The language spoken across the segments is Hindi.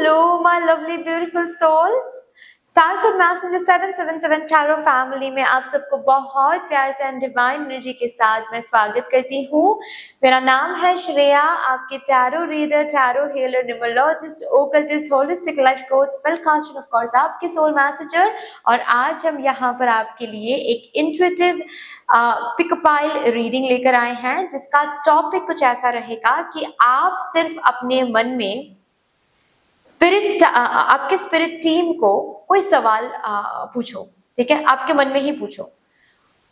Hello, my lovely, beautiful souls. Stars of Messenger 777 Tarot family में आप सबको बहुत प्यार से एंड डिवाइन एनर्जी के साथ मैं स्वागत करती हूँ। मेरा नाम है श्रेया, आपके tarot reader, tarot healer, numerologist, occultist, holistic life coach, spell caster, of course आपके सोल मैसेजर। और आज हम यहाँ पर आपके लिए एक इंट्यूटिव पिकपाइल रीडिंग लेकर आए हैं, जिसका टॉपिक कुछ ऐसा रहेगा कि आप सिर्फ अपने मन में आपके स्पिरिट टीम को कोई सवाल पूछो, ठीक है। आपके मन में ही पूछो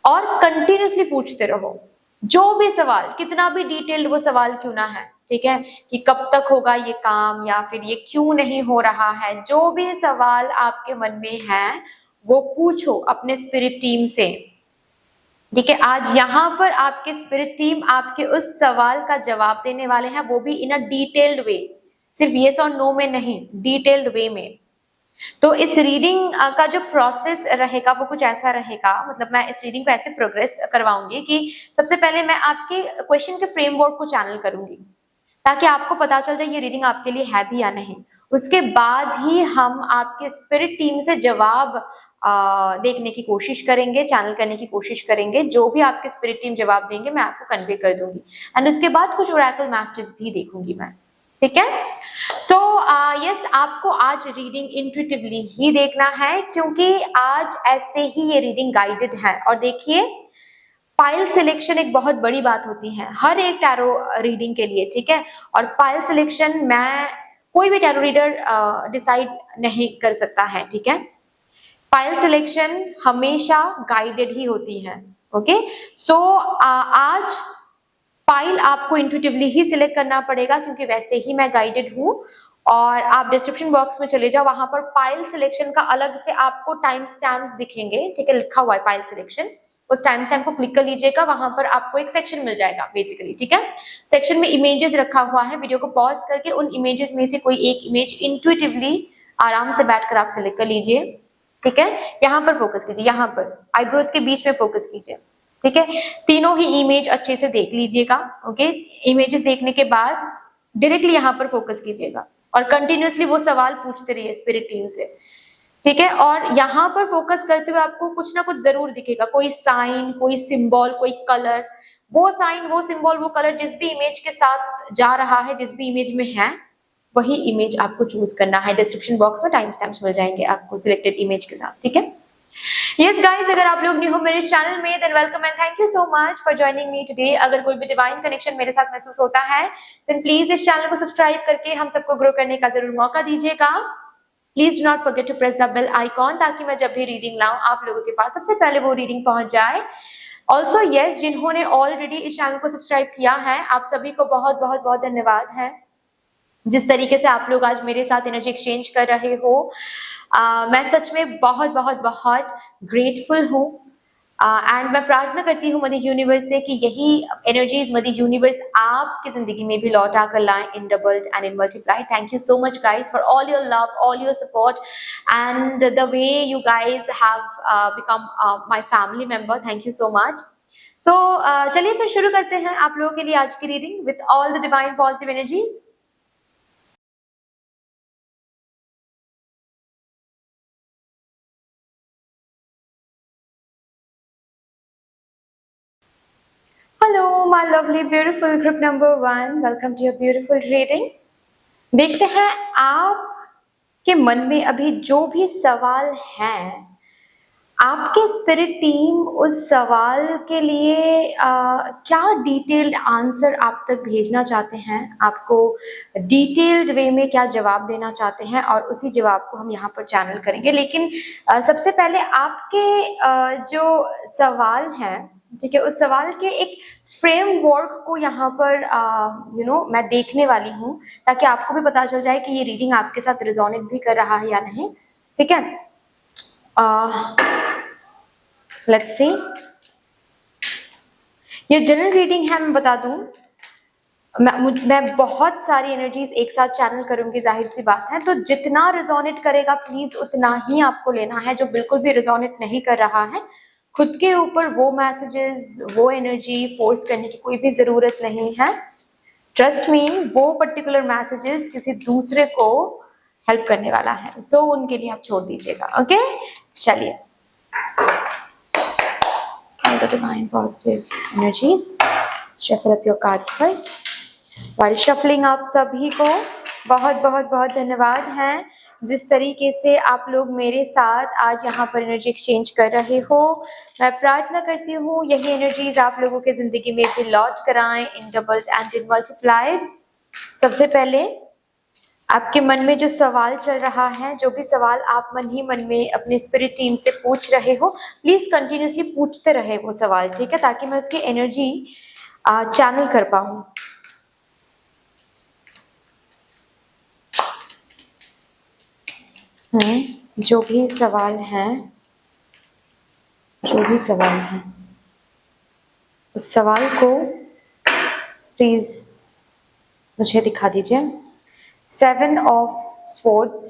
और कंटिन्यूसली पूछते रहो। जो भी सवाल, कितना भी डिटेल्ड वो सवाल क्यों ना है, ठीक है, कि कब तक होगा ये काम या फिर ये क्यों नहीं हो रहा है, जो भी सवाल आपके मन में है वो पूछो अपने स्पिरिट टीम से, ठीक है। आज यहाँ पर आपके स्पिरिट टीम आपके उस सवाल का जवाब देने वाले हैं, वो भी इन अ डिटेल्ड वे, सिर्फ येस और नो में नहीं, डिटेल्ड वे में। तो इस रीडिंग का जो प्रोसेस रहेगा वो कुछ ऐसा रहेगा, मतलब मैं इस रीडिंग को ऐसे प्रोग्रेस करवाऊंगी कि सबसे पहले मैं आपके क्वेश्चन के फ्रेमवर्क को चैनल करूंगी ताकि आपको पता चल जाए ये रीडिंग आपके लिए है भी या नहीं। उसके बाद ही हम आपके स्पिरिट टीम से जवाब देखने की कोशिश करेंगे, चैनल करने की कोशिश करेंगे। जो भी आपके स्पिरिट टीम जवाब देंगे मैं आपको कन्वे कर दूंगी एंड उसके बाद कुछ ओरेकल मैसेजेस भी देखूंगी मैं, ठीक है। सो यस, आपको आज रीडिंग इंट्यूटिवली ही देखना है क्योंकि आज ऐसे ही ये रीडिंग गाइडेड है। और देखिए, पाइल सिलेक्शन एक बहुत बड़ी बात होती है हर एक टैरो रीडिंग के लिए, ठीक है। और पाइल सिलेक्शन मैं कोई भी टैरो रीडर डिसाइड नहीं कर सकता है, ठीक है। पाइल सिलेक्शन हमेशा गाइडेड ही होती है, ओके। सो आज पाइल आपको इंट्यूटिवली ही सिलेक्ट करना पड़ेगा क्योंकि वैसे ही मैं गाइडेड हूँ। और आप डिस्क्रिप्शन बॉक्स में चले जाओ, वहां पर पाइल सिलेक्शन का अलग से आपको टाइम स्टैम्प्स दिखेंगे, ठीक है, लिखा हुआ है पाइल सिलेक्शन। उस टाइम स्टैम्प को क्लिक कर लीजिएगा, वहां पर आपको एक सेक्शन मिल जाएगा बेसिकली, ठीक है। सेक्शन में इमेजेस रखा हुआ है, वीडियो को पॉज करके उन इमेजेस में से कोई एक इमेज इंट्यूटिवली आराम से बैठकर आप सिलेक्ट कर लीजिए, ठीक है। यहाँ पर फोकस कीजिए, यहाँ पर आईब्रोज के बीच में फोकस कीजिए, ठीक है। तीनों ही इमेज अच्छे से देख लीजिएगा, ओके। इमेजेस देखने के बाद डायरेक्टली यहाँ पर फोकस कीजिएगा और कंटिन्यूअसली वो सवाल पूछते रहिए स्पिरिट टीम से, ठीक है। और यहाँ पर फोकस करते हुए आपको कुछ ना कुछ जरूर दिखेगा, कोई साइन, कोई सिंबल, कोई कलर। वो साइन, वो सिंबल, वो कलर जिस भी इमेज के साथ जा रहा है, जिस भी इमेज में है, वही इमेज आपको चूज करना है। डिस्क्रिप्शन बॉक्स में टाइम स्टैम्प्स मिल जाएंगे आपको सिलेक्टेड इमेज के साथ, ठीक है। यस गाइज, अगर आप लोग न्यू हो मेरे चैनल में than welcome and thank you so much for joining me today. अगर कोई भी डिवाइन कनेक्शन मेरे साथ महसूस होता है देन प्लीज इस चैनल को सब्सक्राइब करके हम सबको ग्रो करने का जरूर मौका दीजिएगा। Please do not forget to press the bell icon ताकि मैं जब भी रीडिंग लाऊं आप लोगों के पास सबसे पहले वो रीडिंग पहुंच जाए। ऑल्सो यस, जिन्होंने ऑलरेडी इस चैनल को सब्सक्राइब किया है आप सभी को बहुत बहुत बहुत धन्यवाद है। जिस तरीके से आप लोग आज मेरे साथ एनर्जी एक्सचेंज कर रहे हो, मैं सच में बहुत बहुत बहुत ग्रेटफुल हूँ। एंड मैं प्रार्थना करती हूँ मदर यूनिवर्स से कि यही एनर्जीज मदर यूनिवर्स आपकी जिंदगी में भी लौटा कर लाएं in doubled and in multiply. Thank you so much guys for all your love, all your support and the way you guys have become my family member. Thank you so much. So चलिए फिर शुरू करते हैं आप लोगों के लिए आज की reading with all the divine positive energies. Hello my lovely beautiful group number 1, welcome to your beautiful reading. देखते हैं आपके मन में अभी जो भी सवाल हैं, आपके स्पिरिट टीम उस सवाल के लिए क्या डिटेल्ड आंसर आप तक भेजना चाहते हैं, आपको डिटेल्ड वे में क्या जवाब देना चाहते हैं, और उसी जवाब को हम यहाँ पर चैनल करेंगे। लेकिन सबसे पहले आपके जो सवाल हैं, ठीक है, उस सवाल के एक फ्रेमवर्क को यहाँ पर मैं देखने वाली हूँ ताकि आपको भी पता चल जाए कि ये रीडिंग आपके साथ रिजोनेट भी कर रहा है या नहीं, ठीक है। लेट्स सी, ये जनरल रीडिंग है, मैं बता दूं मैं बहुत सारी एनर्जीज एक साथ चैनल करूंगी, जाहिर सी बात है। तो जितना रिजोनेट करेगा प्लीज उतना ही आपको लेना है। जो बिल्कुल भी रिजोनेट नहीं कर रहा है, खुद के ऊपर वो मैसेजेस, वो एनर्जी फोर्स करने की कोई भी जरूरत नहीं है। ट्रस्ट मी, वो पर्टिकुलर मैसेजेस किसी दूसरे को हेल्प करने वाला है, सो उनके लिए आप छोड़ दीजिएगा। ओके, चलिए। All the divine positive energies, shuffle up your cards first. While shuffling, आप सभी को बहुत बहुत बहुत धन्यवाद है जिस तरीके से आप लोग मेरे साथ आज यहाँ पर एनर्जी एक्सचेंज कर रहे हो। मैं प्रार्थना करती हूँ यही एनर्जीज आप लोगों के जिंदगी में भी लौट कर आए in doubled and in multiplied. सबसे पहले आपके मन में जो सवाल चल रहा है, जो भी सवाल आप मन ही मन में अपने स्पिरिट टीम से पूछ रहे हो, प्लीज कंटिन्यूसली पूछते रहे वो सवाल, ठीक है, ताकि मैं उसकी एनर्जी चैनल कर पाऊँ। जो भी सवाल हैं, उस सवाल को प्लीज मुझे दिखा दीजिए। 7 of Swords.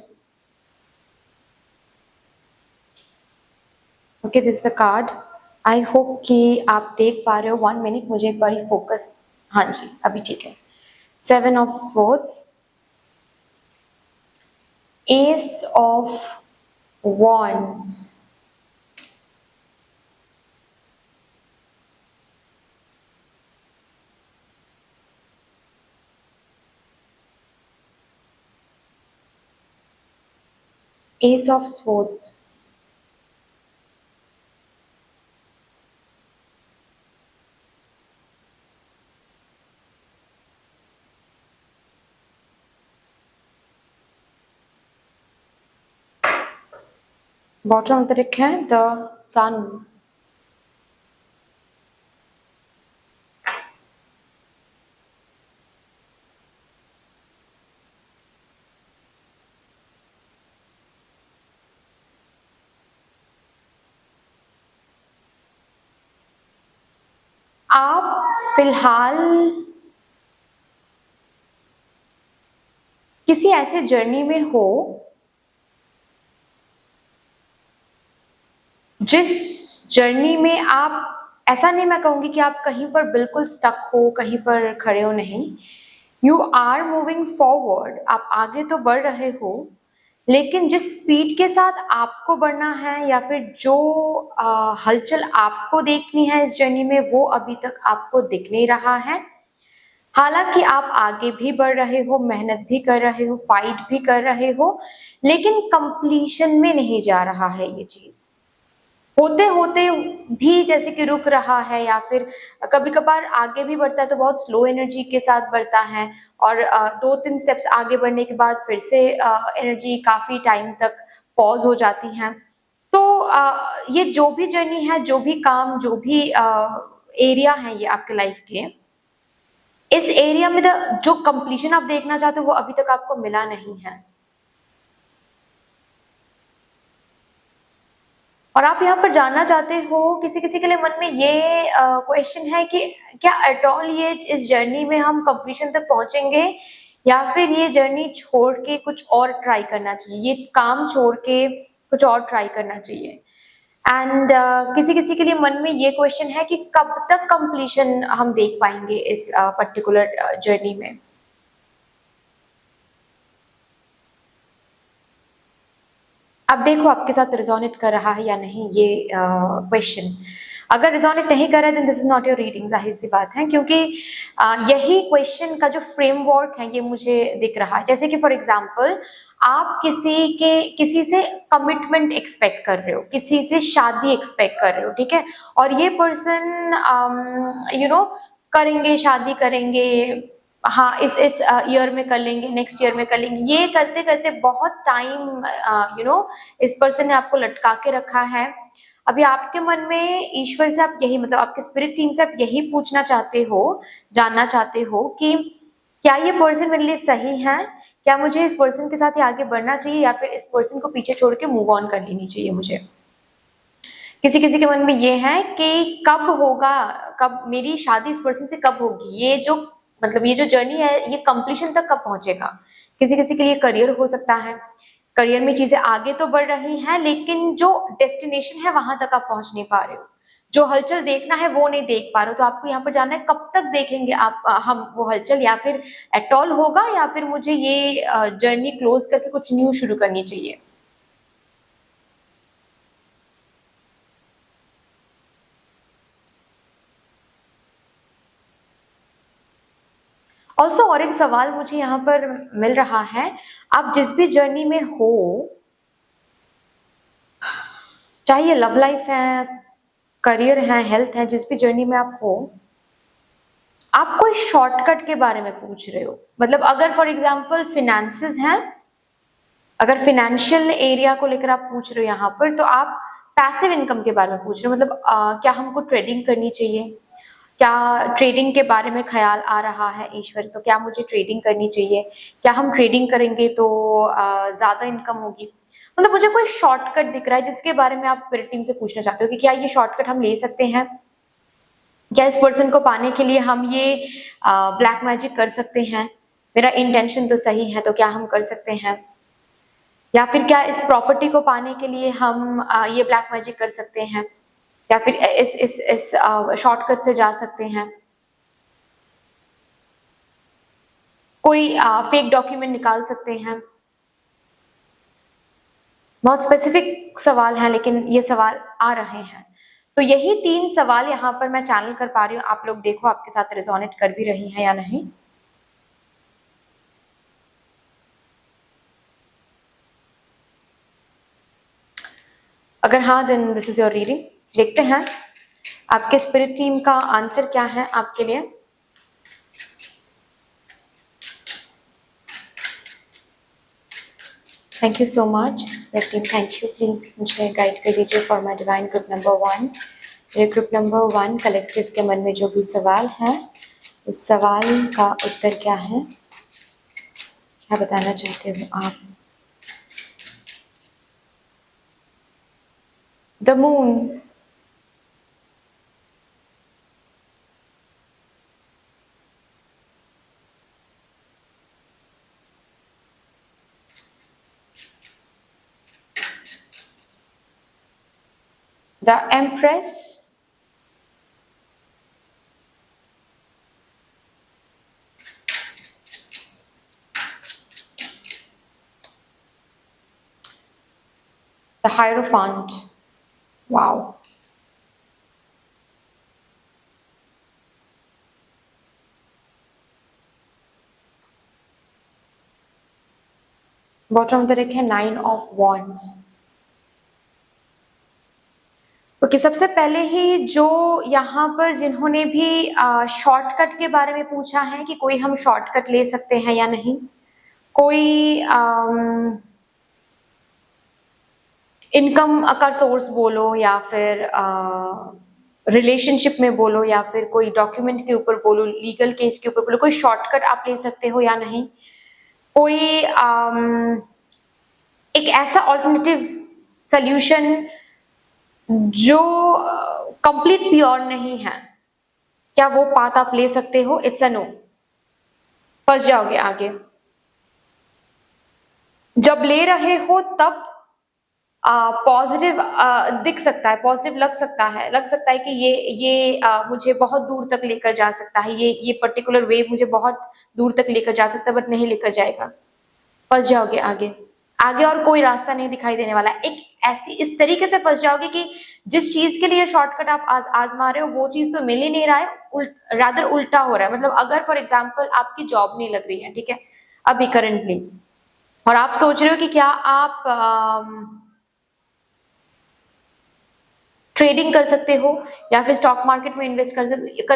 Okay, this the card. I hope कि आप देख पा रहे हो। 1 मिनट, मुझे एक बार फोकस, हाँ जी अभी ठीक है। 7 of Swords, Ace of Wands, Ace of Swords, bottom of the deck है the Sun, आप फिलहाल किसी ऐसे जर्नी में हो जिस जर्नी में आप, ऐसा नहीं मैं कहूंगी कि आप कहीं पर बिल्कुल स्टक हो, कहीं पर खड़े हो, नहीं। यू आर मूविंग फॉरवर्ड, आप आगे तो बढ़ रहे हो, लेकिन जिस स्पीड के साथ आपको बढ़ना है या फिर जो हलचल आपको देखनी है इस जर्नी में, वो अभी तक आपको दिख नहीं रहा है। हालांकि आप आगे भी बढ़ रहे हो, मेहनत भी कर रहे हो, फाइट भी कर रहे हो, लेकिन कंप्लीशन में नहीं जा रहा है। ये चीज होते होते भी जैसे कि रुक रहा है, या फिर कभी कभार आगे भी बढ़ता है तो बहुत स्लो एनर्जी के साथ बढ़ता है, और 2-3 स्टेप्स आगे बढ़ने के बाद फिर से एनर्जी काफी टाइम तक पॉज हो जाती है। तो ये जो भी जर्नी है, जो भी काम, जो भी एरिया है ये आपके लाइफ के, इस एरिया में जो कंप्लीशन आप देखना चाहते हो वो अभी तक आपको मिला नहीं है। और आप यहाँ पर जानना चाहते हो, किसी किसी के लिए मन में ये क्वेश्चन है कि क्या एट ऑल ये इस जर्नी में हम कंप्लीशन तक पहुंचेंगे, या फिर ये जर्नी छोड़ के कुछ और ट्राई करना चाहिए, ये काम छोड़ के कुछ और ट्राई करना चाहिए। एंड किसी किसी के लिए मन में ये क्वेश्चन है कि कब तक कंप्लीशन हम देख पाएंगे इस पर्टिकुलर जर्नी में। अब देखो आपके साथ रिजोनेट कर रहा है या नहीं ये क्वेश्चन। अगर रिजोनेट नहीं कर रहा है then this is not your reading, जाहिर सी बात है, क्योंकि यही क्वेश्चन का जो फ्रेमवर्क है ये मुझे दिख रहा है। जैसे कि फॉर एग्जांपल आप किसी से कमिटमेंट एक्सपेक्ट कर रहे हो, किसी से शादी एक्सपेक्ट कर रहे हो, ठीक है, और ये पर्सन करेंगे, शादी करेंगे, हाँ इस ईयर में कर लेंगे, नेक्स्ट ईयर में कर लेंगे, ये करते करते बहुत टाइम इस पर्सन ने आपको लटका के रखा है। अभी आपके मन में ईश्वर से आप यही, मतलब आपके स्पिरिट टीम से आप यही पूछना चाहते हो, जानना चाहते हो कि क्या ये पर्सन मेरे लिए सही है, क्या मुझे इस पर्सन के साथ ही आगे बढ़ना चाहिए, या फिर इस पर्सन को पीछे छोड़ के मूव ऑन कर लेनी चाहिए मुझे। किसी किसी के मन में ये है कि कब होगा, कब मेरी शादी इस पर्सन से कब होगी, ये जो मतलब ये जो जर्नी है ये कंप्लीशन तक कब पहुंचेगा। किसी किसी के लिए करियर हो सकता है, करियर में चीजें आगे तो बढ़ रही हैं लेकिन जो डेस्टिनेशन है वहां तक आप पहुंच नहीं पा रहे हो। जो हलचल देखना है वो नहीं देख पा रहे हो, तो आपको यहाँ पर जाना है कब तक देखेंगे आप हम वो हलचल, या फिर एट ऑल होगा, या फिर मुझे ये जर्नी क्लोज करके कुछ न्यू शुरू करनी चाहिए। ऑल्सो और एक सवाल मुझे यहाँ पर मिल रहा है, आप जिस भी जर्नी में हो, चाहे ये लव लाइफ है, करियर है, हेल्थ है, जिस भी जर्नी में आप हो, आप कोई शॉर्टकट के बारे में पूछ रहे हो। मतलब अगर फॉर एग्जांपल फिनेंसेस हैं, अगर फिनेंशियल एरिया को लेकर आप पूछ रहे हो यहाँ पर, तो आप पैसिव इनकम के बारे में पूछ रहे हो। मतलब क्या हमको ट्रेडिंग करनी चाहिए, क्या ट्रेडिंग के बारे में ख्याल आ रहा है ईश्वर, तो क्या मुझे ट्रेडिंग करनी चाहिए, क्या हम ट्रेडिंग करेंगे तो ज्यादा इनकम होगी। मतलब मुझे कोई शॉर्टकट दिख रहा है जिसके बारे में आप स्पिरिट टीम से पूछना चाहते हो कि क्या ये शॉर्टकट हम ले सकते हैं, क्या इस पर्सन को पाने के लिए हम ये ब्लैक मैजिक कर सकते हैं, मेरा इंटेंशन तो सही है तो क्या हम कर सकते हैं, या फिर क्या इस प्रॉपर्टी को पाने के लिए हम ये ब्लैक मैजिक कर सकते हैं, या फिर इस शॉर्टकट से जा सकते हैं, कोई फेक डॉक्यूमेंट निकाल सकते हैं। बहुत स्पेसिफिक सवाल हैं, लेकिन ये सवाल आ रहे हैं। तो यही 3 सवाल यहाँ पर मैं चैनल कर पा रही हूँ। आप लोग देखो आपके साथ रेजोनेट कर भी रही हैं या नहीं। अगर हाँ, then this is your reading. देखते हैं आपके स्पिरिट टीम का आंसर क्या है आपके लिए। Thank you so much spirit team, thank you. Please मुझे गाइड कर दीजिए for my divine group number 1। मेरे ग्रुप नंबर 1 कलेक्टिव के मन में जो भी सवाल है, इस सवाल का उत्तर क्या है, क्या बताना चाहते हो आप। The moon, the Empress, the Hierophant. Wow. Bottom of the deck है 9 ऑफ वॉन्ड्स। ओके, सबसे पहले ही जो यहाँ पर जिन्होंने भी शॉर्टकट के बारे में पूछा है कि कोई हम शॉर्टकट ले सकते हैं या नहीं, कोई इनकम का सोर्स बोलो, या फिर रिलेशनशिप में बोलो, या फिर कोई डॉक्यूमेंट के ऊपर बोलो, लीगल केस के ऊपर बोलो, कोई शॉर्टकट आप ले सकते हो या नहीं, कोई एक ऐसा ऑल्टरनेटिव सोल्यूशन जो कंप्लीट प्योर नहीं है, क्या वो पाथ आप ले सकते हो? इट्स अ नो, फंस जाओगे आगे। जब ले रहे हो तब पॉजिटिव दिख सकता है, पॉजिटिव लग सकता है कि ये मुझे बहुत दूर तक लेकर जा सकता है, ये पर्टिकुलर वेव मुझे बहुत दूर तक लेकर जा सकता है, बट नहीं लेकर जाएगा, फंस जाओगे आगे आगे, और कोई रास्ता नहीं दिखाई देने वाला। एक ऐसी इस तरीके से फंस जाओगे कि जिस चीज के लिए शॉर्टकट आप आजमा रहे हो वो चीज तो मिल ही नहीं रहा है, रादर उल्टा हो रहा है। मतलब अगर फॉर एग्जाम्पल आपकी जॉब नहीं लग रही है, ठीक है, अभी करंटली, और आप सोच रहे हो कि क्या आप ट्रेडिंग कर सकते हो, या फिर स्टॉक मार्केट में इन्वेस्ट कर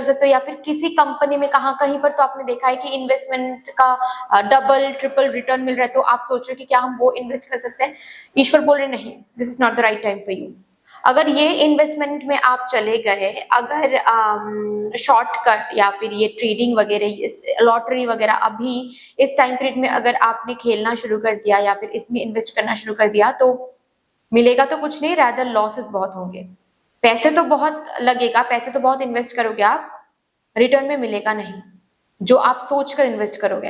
सकते हो, या फिर किसी कंपनी में कहीं पर तो आपने देखा है कि इन्वेस्टमेंट का डबल ट्रिपल रिटर्न मिल रहा है, तो आप सोच रहे हो कि क्या हम वो इन्वेस्ट कर सकते हैं। ईश्वर बोल रहे नहीं, this is not the right time for you. अगर ये इन्वेस्टमेंट में आप चले गए, अगर शॉर्टकट या फिर ये ट्रेडिंग वगैरह, लॉटरी वगैरह अभी इस टाइम पीरियड में अगर आपने खेलना शुरू कर दिया या फिर इसमें इन्वेस्ट करना शुरू कर दिया, तो मिलेगा तो कुछ नहीं, रादर लॉसेस बहुत होंगे। पैसे तो बहुत लगेगा, पैसे तो बहुत इन्वेस्ट करोगे आप, रिटर्न में मिलेगा नहीं जो आप सोचकर इन्वेस्ट करोगे।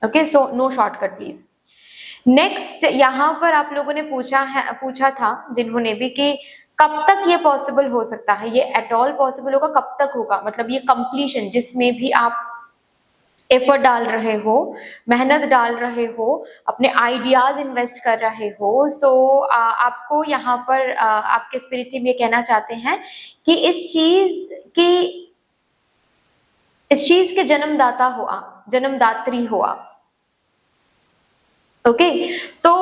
Okay, so no shortcut please. Next यहाँ पर आप लोगों ने पूछा था जिन्होंने भी कि कब तक ये पॉसिबल हो सकता है, ये एट ऑल पॉसिबल होगा कब तक होगा, मतलब ये कंप्लीशन जिसमें भी आप एफर्ट डाल रहे हो, मेहनत डाल रहे हो, अपने आइडियाज इन्वेस्ट कर रहे हो। सो आपको यहाँ पर आपके स्पिरिट टीम ये कहना चाहते हैं कि इस चीज के जन्मदाता हो आप, जन्मदात्री हो आप। ओके, तो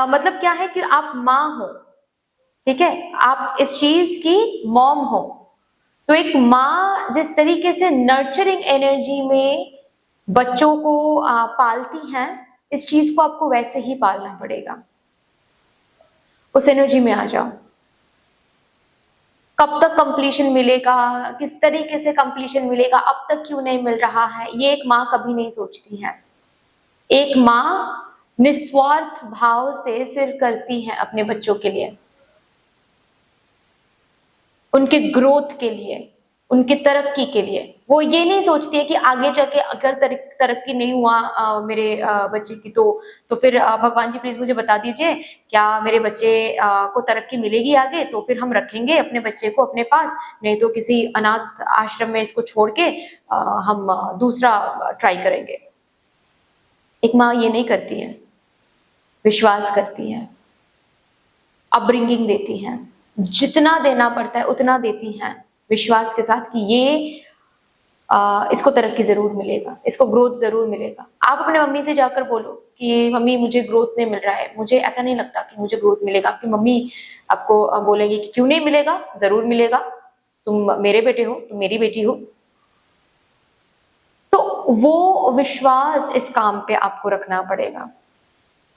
मतलब क्या है कि आप माँ हो, ठीक है, आप इस चीज की मॉम हो। तो एक माँ जिस तरीके से नर्चरिंग एनर्जी में बच्चों को पालती हैं, इस चीज को आपको वैसे ही पालना पड़ेगा। उस एनर्जी में आ जाओ। कब तक कंप्लीशन मिलेगा, किस तरीके से कंप्लीशन मिलेगा, अब तक क्यों नहीं मिल रहा है, ये एक माँ कभी नहीं सोचती है। एक माँ निस्वार्थ भाव से सिर्फ करती है अपने बच्चों के लिए, उनके ग्रोथ के लिए, उनकी तरक्की के लिए। वो ये नहीं सोचती है कि आगे जाके अगर तरक्की नहीं हुआ मेरे बच्चे की तो फिर भगवान जी प्लीज मुझे बता दीजिए क्या मेरे बच्चे को तरक्की मिलेगी आगे, तो फिर हम रखेंगे अपने बच्चे को अपने पास, नहीं तो किसी अनाथ आश्रम में इसको छोड़ के हम दूसरा ट्राई करेंगे। एक माँ ये नहीं करती है, विश्वास करती है, अपब्रिंगिंग देती है, जितना देना पड़ता है उतना देती हैं, विश्वास के साथ कि ये इसको तरक्की जरूर मिलेगा, इसको ग्रोथ जरूर मिलेगा। आप अपने मम्मी से जाकर बोलो कि मम्मी मुझे ग्रोथ नहीं मिल रहा है, मुझे ऐसा नहीं लगता कि मुझे ग्रोथ मिलेगा। आपकी मम्मी आपको बोलेगी कि क्यों नहीं मिलेगा, जरूर मिलेगा, तुम मेरे बेटे हो, तुम मेरी बेटी हो। तो वो विश्वास इस काम पे आपको रखना पड़ेगा।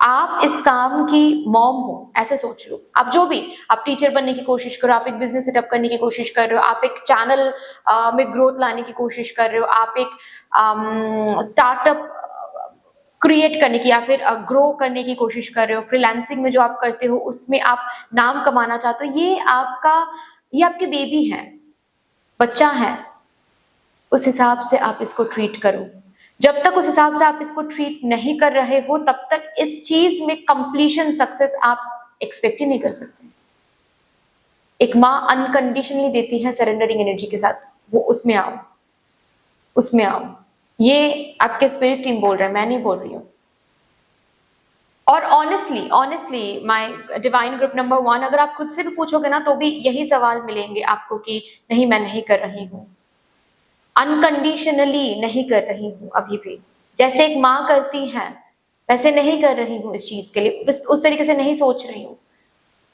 आप इस काम की मॉम हो, ऐसे सोच लो। आप जो भी, आप टीचर बनने की कोशिश करो, आप एक बिजनेस सेटअप करने की कोशिश कर रहे हो, आप एक चैनल में ग्रोथ लाने की कोशिश कर रहे हो, आप एक स्टार्टअप क्रिएट करने की या फिर ग्रो करने की कोशिश कर रहे हो, फ्रीलांसिंग में जो आप करते हो उसमें आप नाम कमाना चाहते हो, ये आपके बेबी है, बच्चा है। उस हिसाब से आप इसको ट्रीट करो। जब तक उस हिसाब से आप इसको ट्रीट नहीं कर रहे हो तब तक इस चीज में कंप्लीशन सक्सेस आप एक्सपेक्ट ही नहीं कर सकते। एक माँ अनकंडीशनली देती है सरेंडरिंग एनर्जी के साथ, वो उसमें आओ, उसमें आओ। ये आपके स्पिरिट टीम बोल रहे हैं, मैं नहीं बोल रही हूं। और honestly my divine group number 1, अगर आप खुद से भी पूछोगे ना तो भी यही सवाल मिलेंगे आपको कि नहीं, मैं नहीं कर रही हूं, अनकंडीशनली नहीं कर रही हूं अभी भी, जैसे एक माँ करती है वैसे नहीं कर रही हूं इस चीज के लिए, उस तरीके से नहीं सोच रही हूं,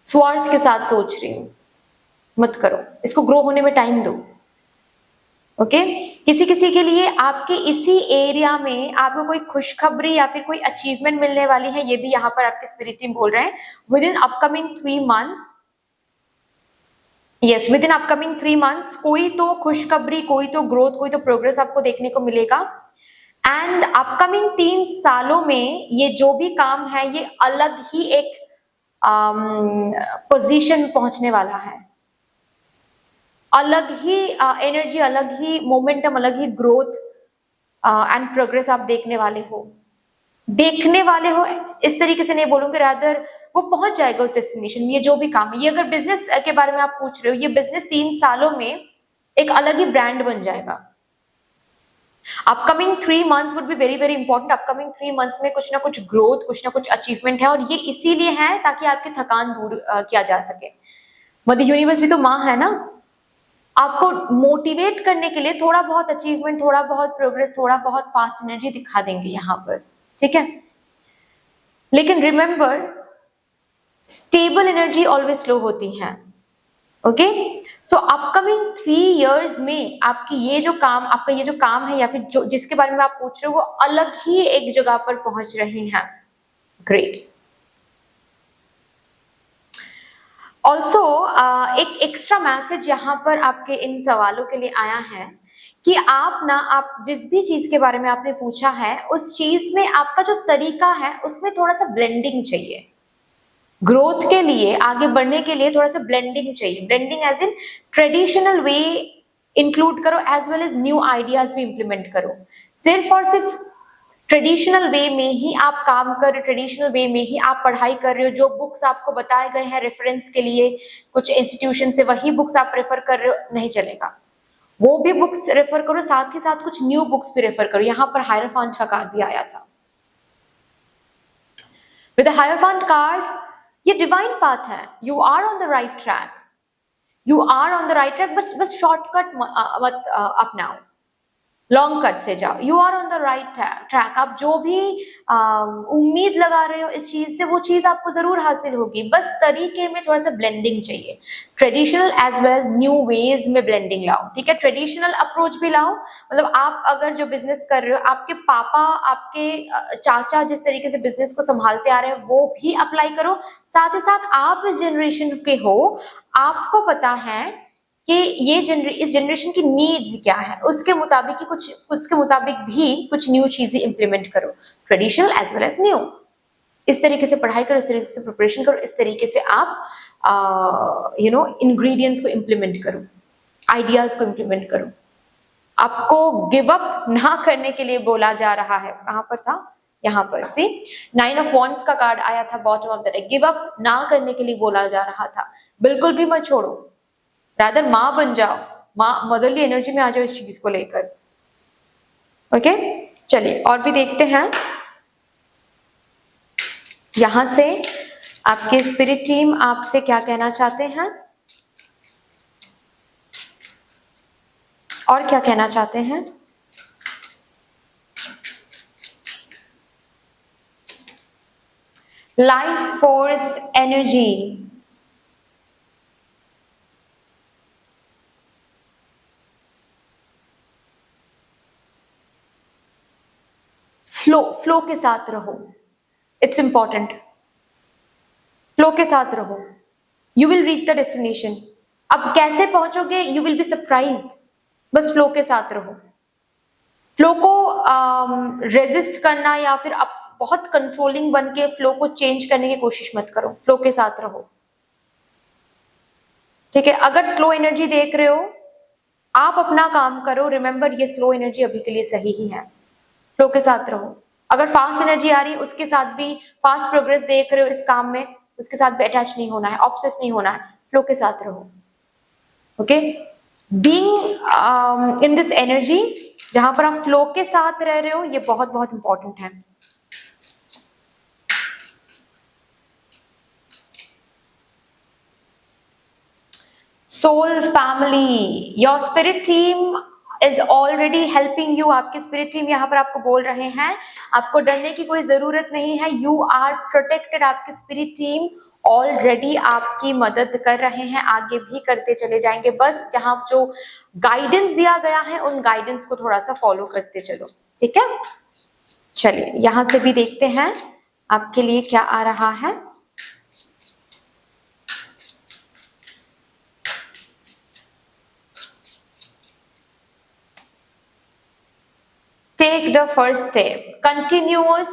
स्वार्थ के साथ सोच रही हूं। मत करो, इसको ग्रो होने में टाइम दो। ओके, किसी किसी के लिए आपके इसी एरिया में आपको कोई खुशखबरी या फिर कोई अचीवमेंट मिलने वाली है, ये भी यहाँ पर आपके स्पिरिट टीम बोल रहे हैं। With in upcoming 3 months, yes, with in upcoming 3 months कोई तो खुशखबरी, कोई तो ग्रोथ, कोई तो प्रोग्रेस आपको देखने को मिलेगा। एंड अपकमिंग 3 सालों में ये जो भी काम है ये अलग ही एक पोजीशन पहुंचने वाला है, अलग ही एनर्जी, अलग ही मोमेंटम, अलग ही ग्रोथ एंड प्रोग्रेस आप देखने वाले हो। इस तरीके से नहीं बोलूंगे, रादर वो पहुंच जाएगा उस डेस्टिनेशन में। ये जो भी काम है, ये अगर बिजनेस के बारे में आप पूछ रहे हो, ये बिजनेस 3 सालों में एक अलग ही ब्रांड बन जाएगा। Upcoming 3 months would be very very important. Upcoming 3 months में कुछ ना कुछ ग्रोथ, कुछ ना कुछ अचीवमेंट है, और ये इसीलिए है ताकि आपकी थकान दूर किया जा सके। मदर यूनिवर्स भी तो माँ है ना, आपको मोटिवेट करने के लिए थोड़ा बहुत अचीवमेंट, थोड़ा बहुत प्रोग्रेस, थोड़ा बहुत फास्ट एनर्जी दिखा देंगे यहाँ पर, ठीक है। लेकिन remember, stable energy always slow होती है। ओके, सो अपकमिंग 3 years में आपकी ये जो काम, आपका ये जो काम है या फिर जो जिसके बारे में आप पूछ रहे हो, वो अलग ही एक जगह पर पहुंच रहे हैं। ग्रेट। ऑल्सो एक एक्स्ट्रा मैसेज यहाँ पर आपके इन सवालों के लिए आया है कि आप जिस भी चीज के बारे में आपने पूछा है, उस चीज में आपका जो तरीका है उसमें थोड़ा सा ब्लेंडिंग चाहिए। ग्रोथ के लिए, आगे बढ़ने के लिए थोड़ा सा ब्लेंडिंग चाहिए। Blending as in traditional way include करो, as well as new ideas भी इंप्लीमेंट करो। सिर्फ और सिर्फ ट्रेडिशनल वे में ही आप काम कर रहे हो, ट्रेडिशनल वे में ही आप पढ़ाई कर रहे हो, जो बुक्स आपको बताए गए हैं रेफरेंस के लिए कुछ इंस्टीट्यूशन से, वही बुक्स आप रेफर कर रहे हो, नहीं चलेगा। वो भी बुक्स रेफर करो, साथ ही साथ कुछ न्यू बुक्स भी रेफर करो। यहाँ पर हायरफांट का कार्ड भी आया था। विद द हायरफांट कार्ड, ये डिवाइन पाथ है, you are on the right track, you are on the right track, बस शॉर्टकट मत अपनाओ, लॉन्ग कट से जाओ। You are on the right track. आप जो भी उम्मीद लगा रहे हो इस चीज से, वो चीज आपको जरूर हासिल होगी, बस तरीके में थोड़ा सा ब्लेंडिंग चाहिए। Traditional as well as new ways में ब्लेंडिंग लाओ, ठीक है। ट्रेडिशनल अप्रोच भी लाओ, मतलब आप अगर जो बिजनेस कर रहे हो, आपके पापा, आपके चाचा जिस तरीके से बिजनेस को संभालते आ रहे हैं, वो भी अप्लाई करो। साथ ही साथ आप इस जनरेशन के हो, आपको पता है कि इस जनरेशन की नीड्स क्या है, उसके मुताबिक भी कुछ न्यू चीजें इंप्लीमेंट करो, traditional as well as new. इस तरीके से पढ़ाई करो, इस तरीके से प्रिपरेशन करो, इस तरीके से आप इंग्रेडिएंट्स को इंप्लीमेंट करो, आइडियाज को इंप्लीमेंट करो। आपको गिव अप ना करने के लिए बोला जा रहा है। कहां पर था? यहाँ पर सी 9 ऑफ वॉन्ड्स का कार्ड आया था bottom of the deck. Give up ना करने के लिए बोला जा रहा था, बिल्कुल भी मत छोड़ो, रादर माँ बन जाओ, माँ मदरली एनर्जी में आ जाओ इस चीज को लेकर। ओके, चलिए और भी देखते हैं। यहां से आपके स्पिरिट टीम आपसे क्या कहना चाहते हैं और क्या कहना चाहते हैं। लाइफ फोर्स एनर्जी, फ्लो के साथ रहो, इट्स इंपॉर्टेंट। फ्लो के साथ रहो, you will reach the destination. अब कैसे पहुंचोगे, यू विल बी सरप्राइज्ड। बस फ्लो के साथ रहो। फ्लो को रेजिस्ट करना या फिर अब बहुत कंट्रोलिंग बन के फ्लो को चेंज करने की कोशिश मत करो, फ्लो के साथ रहो, ठीक है। अगर स्लो एनर्जी देख रहे हो, आप अपना काम करो, रिमेंबर ये स्लो एनर्जी अभी के लिए सही ही है, फ्लो के साथ रहो। अगर फास्ट एनर्जी आ रही है, उसके साथ भी फास्ट प्रोग्रेस देख रहे हो इस काम में, उसके साथ भी अटैच नहीं होना है, ऑब्सेस नहीं होना है, फ्लो के साथ रहो। Okay, being in this energy, जहां पर आप फ्लो के साथ रह रहे हो, ये बहुत बहुत इंपॉर्टेंट है। Soul family, your spirit team is already helping you. आपकी स्पिरिट टीम यहाँ पर आपको बोल रहे हैं, आपको डरने की कोई जरूरत नहीं है, यू आर प्रोटेक्टेड। आपकी स्पिरिट टीम ऑलरेडी आपकी मदद कर रहे हैं, आगे भी करते चले जाएंगे। बस जहां जो गाइडेंस दिया गया है, उन गाइडेंस को थोड़ा सा फॉलो करते चलो, ठीक है। चलिए यहां से भी देखते हैं आपके लिए क्या आ रहा है। Take the first step, continuous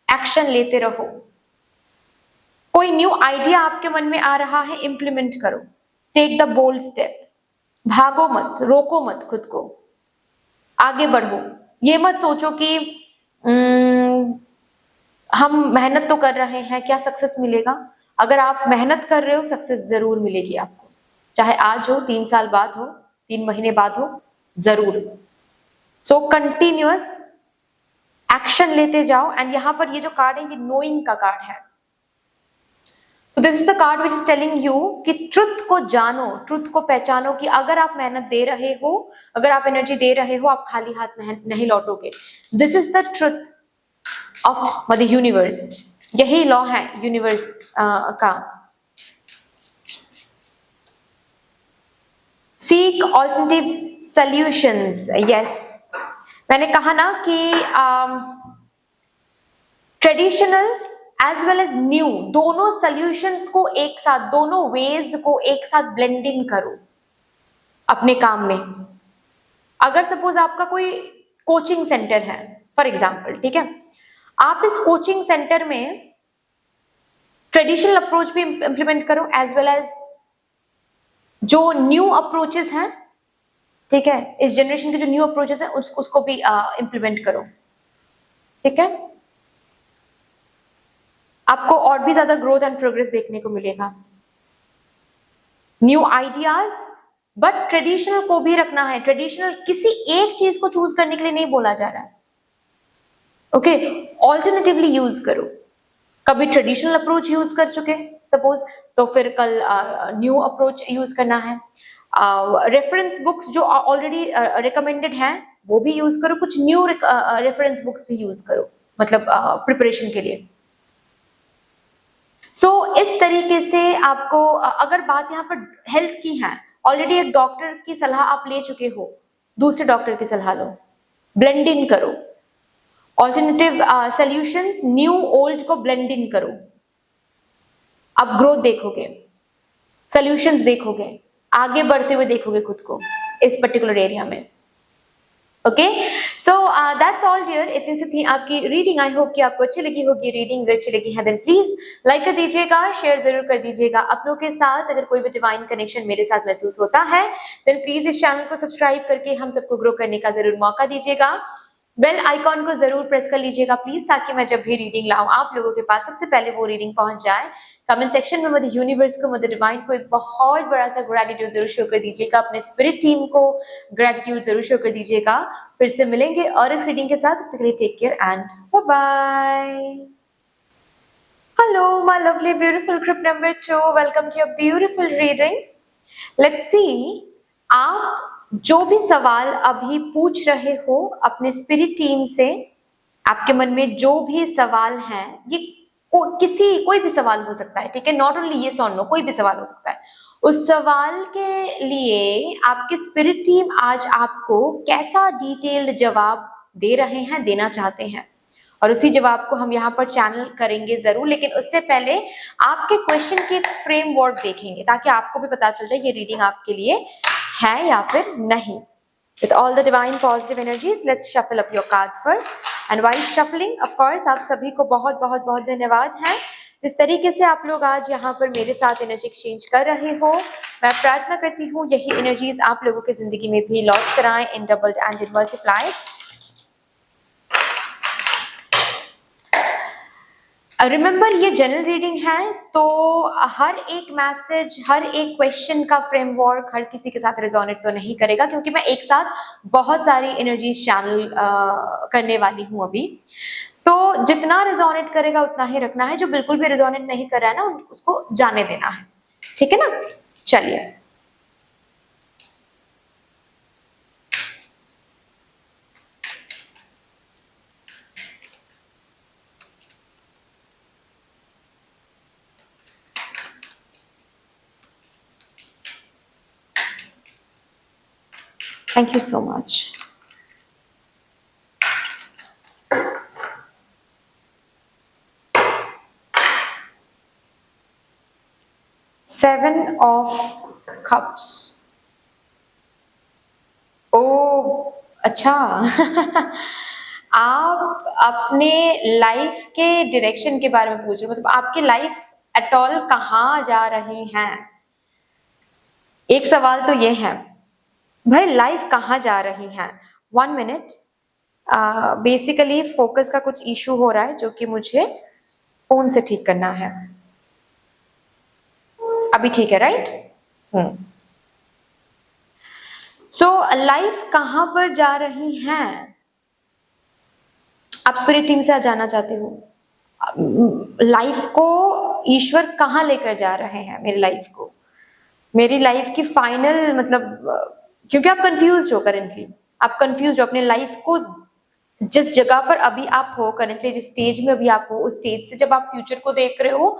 action लेते रहो। कोई न्यू आइडिया आपके मन में आ रहा है, इंप्लीमेंट करो। टेक द बोल्ड स्टेप, भागो मत, रोको मत खुद को, आगे बढ़ो। ये मत सोचो कि हम मेहनत तो कर रहे हैं, क्या सक्सेस मिलेगा। अगर आप मेहनत कर रहे हो, सक्सेस जरूर मिलेगी आपको, चाहे आज हो, 3 साल बाद हो, 3 महीने बाद हो, जरूर। सो कंटिन्यूअस एक्शन लेते जाओ। एंड यहां पर ये जो कार्ड है, ये नोइंग का कार्ड है। So this is the card which is telling you कि ट्रुथ को जानो, ट्रुथ को पहचानो कि अगर आप मेहनत दे रहे हो, अगर आप एनर्जी दे रहे हो, आप खाली हाथ नहीं लौटोगे। This is the truth of the universe, यही लॉ है यूनिवर्स का। सीक ऑल्टरनेटिव सॉल्यूशंस, यस, मैंने कहा ना कि traditional as well as new, दोनों सॉल्यूशंस को एक साथ, दोनों वेज को एक साथ ब्लेंडिंग करो अपने काम में। अगर सपोज आपका कोई कोचिंग सेंटर है फॉर एग्जांपल, ठीक है, आप इस कोचिंग सेंटर में ट्रेडिशनल अप्रोच भी इंप्लीमेंट करो एज वेल एज जो न्यू अप्रोचेस हैं, ठीक है, इस जनरेशन के जो न्यू अप्रोचेस हैं उसको भी इंप्लीमेंट करो। ठीक है, आपको और भी ज्यादा ग्रोथ एंड प्रोग्रेस देखने को मिलेगा, न्यू आइडियाज, बट ट्रेडिशनल को भी रखना है। ट्रेडिशनल किसी एक चीज को चूज करने के लिए नहीं बोला जा रहा है, ओके, ऑल्टरनेटिवली यूज करो। कभी ट्रेडिशनल अप्रोच यूज कर चुके सपोज, तो फिर कल न्यू अप्रोच यूज करना है। रेफरेंस बुक्स जो ऑलरेडी रिकमेंडेड हैं वो भी यूज करो, कुछ न्यू रेफरेंस बुक्स भी यूज करो, मतलब प्रिपरेशन के लिए। इस तरीके से आपको अगर बात यहाँ पर हेल्थ की है, ऑलरेडी एक डॉक्टर की सलाह आप ले चुके हो, दूसरे डॉक्टर की सलाह लो, ब्लेंड इन करो, ऑल्टरनेटिव सॉल्यूशंस, न्यू ओल्ड को ब्लेंड इन करो, आप ग्रोथ देखोगे, सॉल्यूशंस देखोगे, आगे बढ़ते हुए देखोगे खुद को इस पर्टिकुलर एरिया में। Okay, so that's all dear, इतनी सी थी आपकी रीडिंग। आई होप कि आपको अच्छी लगी होगी रीडिंग। अगर अच्छी लगी है देन प्लीज लाइक कर दीजिएगा, शेयर जरूर कर दीजिएगा अपनों के साथ। अगर कोई भी डिवाइन कनेक्शन मेरे साथ महसूस होता है देन प्लीज इस चैनल को सब्सक्राइब करके हम सबको ग्रो करने का जरूर मौका दीजिएगा। बेल आइकॉन को जरूर प्रेस कर लीजिएगा प्लीज, ताकि मैं जब भी रीडिंग लाऊं आप लोगों के पास सबसे पहले वो रीडिंग पहुंच जाए। कमेंट सेक्शन में मदर यूनिवर्स को, मदर डिवाइन को एक बहुत बड़ा सा ग्रेटिट्यूड जरूर शो कर दीजिएगा, अपने स्पिरिट टीम को ग्रेटिट्यूड जरूर शो कर दीजिएगा। फिर से मिलेंगे और एक रीडिंग के साथ, तब तक के लिए take care and bye bye. Hello my lovely beautiful group number 2, welcome to your beautiful reading. Let's see, आप जो भी सवाल अभी पूछ रहे हो अपने स्पिरिट टीम से, आपके मन में जो भी सवाल हैं, ये कोई भी सवाल हो सकता है, ठीक है, नॉट ओनली येस और नो, कोई भी सवाल हो सकता है। उस सवाल के लिए आपकी स्पिरिट टीम आज आपको कैसा डिटेल्ड जवाब दे रहे हैं, देना चाहते हैं, और उसी जवाब को हम यहाँ पर चैनल करेंगे जरूर। लेकिन उससे पहले आपके क्वेश्चन के एक फ्रेमवर्क देखेंगे, ताकि आपको भी पता चल जाए ये रीडिंग आपके लिए है या फिर नहीं। With all the divine positive energies, let's shuffle up your cards first. And while shuffling, of course, आप सभी को बहुत बहुत बहुत धन्यवाद है जिस तरीके से आप लोग आज यहाँ पर मेरे साथ एनर्जी एक्सचेंज कर रहे हो। मैं प्रार्थना करती हूँ यही एनर्जीज आप लोगों की जिंदगी में भी लॉन्च कराएं in doubled and in multiplied. Remember, ये जनरल रीडिंग है, तो हर एक मैसेज, हर एक क्वेश्चन का फ्रेमवर्क हर किसी के साथ रेजोनेट तो नहीं करेगा, क्योंकि मैं एक साथ बहुत सारी एनर्जीज चैनल करने वाली हूँ अभी। तो जितना रेजोनेट करेगा उतना ही रखना है, जो बिल्कुल भी रेजोनेट नहीं कर रहा है ना उसको जाने देना है, ठीक है ना। चलिए, thank you so much. Seven of cups. ओ अच्छा आप अपने लाइफ के डायरेक्शन के बारे में पूछ रहे हो, मतलब आपकी लाइफ एट ऑल कहाँ जा रही है। एक सवाल तो ये है भाई, लाइफ कहाँ जा रही है। 1 मिनट, बेसिकली फोकस का कुछ इशू हो रहा है जो कि मुझे फोन से ठीक करना है। अभी ठीक है, राइट। सो लाइफ कहाँ पर जा रही है, आप स्पिरिट टीम से जाना चाहते हो। लाइफ को ईश्वर कहाँ लेकर जा रहे हैं, मेरी लाइफ को, मेरी लाइफ की फाइनल, मतलब क्योंकि आप कंफ्यूज हो करेंटली, आप कंफ्यूज हो अपने लाइफ को, जिस जगह पर अभी आप हो करेंटली, जिस स्टेज में अभी आप हो, उस स्टेज से जब आप फ्यूचर को देख रहे हो,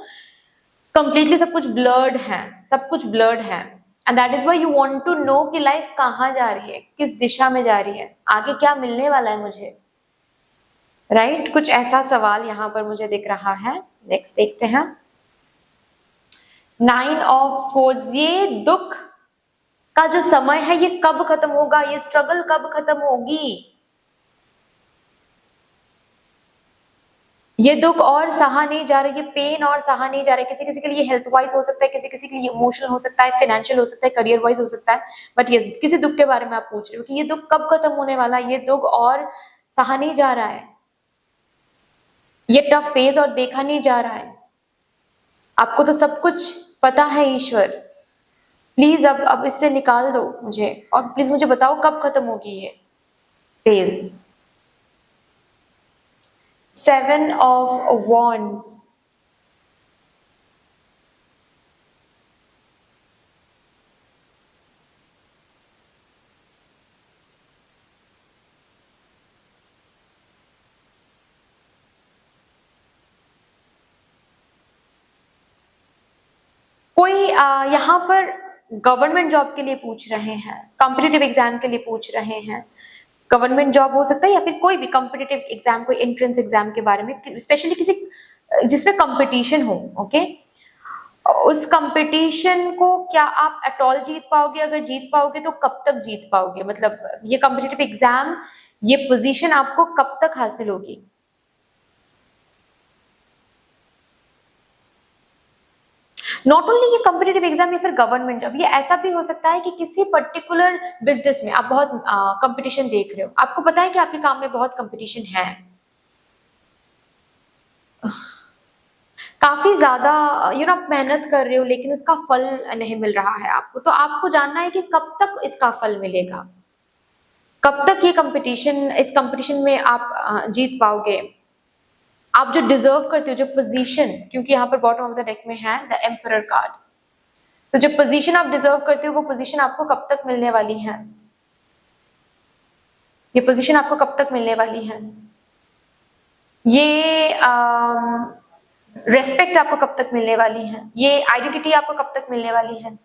कंप्लीटली सब कुछ ब्लर्ड है, सब कुछ ब्लर्ड है। And that is why you want to know कि लाइफ कहाँ जा रही है, किस दिशा में जा रही है, आगे क्या मिलने वाला है मुझे, राइट। कुछ ऐसा सवाल यहाँ पर मुझे दिख रहा है। नेक्स्ट देखते हैं, 9 ऑफ स्वॉर्ड्स। ये दुख का जो समय है ये कब खत्म होगा, ये स्ट्रगल कब खत्म होगी, ये दुख और सहा नहीं जा रहा, ये पेन और सहा नहीं जा रहा है। किसी किसी के लिए हेल्थ वाइज हो सकता है, किसी किसी के लिए इमोशनल हो सकता है, फाइनेंशियल हो सकता है, करियर वाइज हो सकता है, बट ये किसी दुख के बारे में आप पूछ रहे हो कि ये दुख कब खत्म होने वाला है, ये दुख और सहा नहीं जा रहा है। ये टफ फेज और देखा नहीं जा रहा है, आपको तो सब कुछ पता है ईश्वर, प्लीज अब इससे निकाल दो मुझे, और प्लीज मुझे बताओ कब खत्म होगी ये फेज। 7 of Wands, कोई यहाँ पर गवर्नमेंट जॉब के लिए पूछ रहे हैं, कॉम्पिटिटिव एग्जाम के लिए पूछ रहे हैं, गवर्नमेंट जॉब हो सकता है या फिर कोई भी कॉम्पिटिटिव एग्जाम, कोई एंट्रेंस एग्जाम के बारे में, स्पेशली किसी जिसमें कंपटीशन हो, ओके। उस कंपटीशन को क्या आप एट ऑल जीत पाओगे? अगर जीत पाओगे तो कब तक जीत पाओगे? मतलब ये कॉम्पिटिटिव एग्जाम, ये पोजीशन आपको कब तक हासिल होगी? नॉट ओनली ये कॉम्पिटिटिव एग्जाम या फिर गवर्नमेंट जॉब, ये ऐसा भी हो सकता है कि किसी पर्टिकुलर बिजनेस में आप बहुत कंपटीशन देख रहे हो, आपको पता है कि आपके काम में बहुत कंपटीशन है, काफी ज्यादा आप मेहनत कर रहे हो लेकिन उसका फल नहीं मिल रहा है आपको, तो आपको जानना है कि कब तक इसका फल मिलेगा, कब तक ये कंपटीशन, इस कंपटीशन में आप जीत पाओगे, आप जो डिजर्व करते हो, जो पोजीशन, क्योंकि यहाँ पर बॉटम ऑफ द डेक में है द एम्परर कार्ड, तो जो पोजीशन आप डिजर्व करते हो वो पोजीशन आपको कब तक मिलने वाली है? ये पोजीशन आपको कब तक मिलने वाली है? ये रेस्पेक्ट आपको कब तक मिलने वाली है? ये आइडेंटिटी आपको कब तक मिलने वाली है?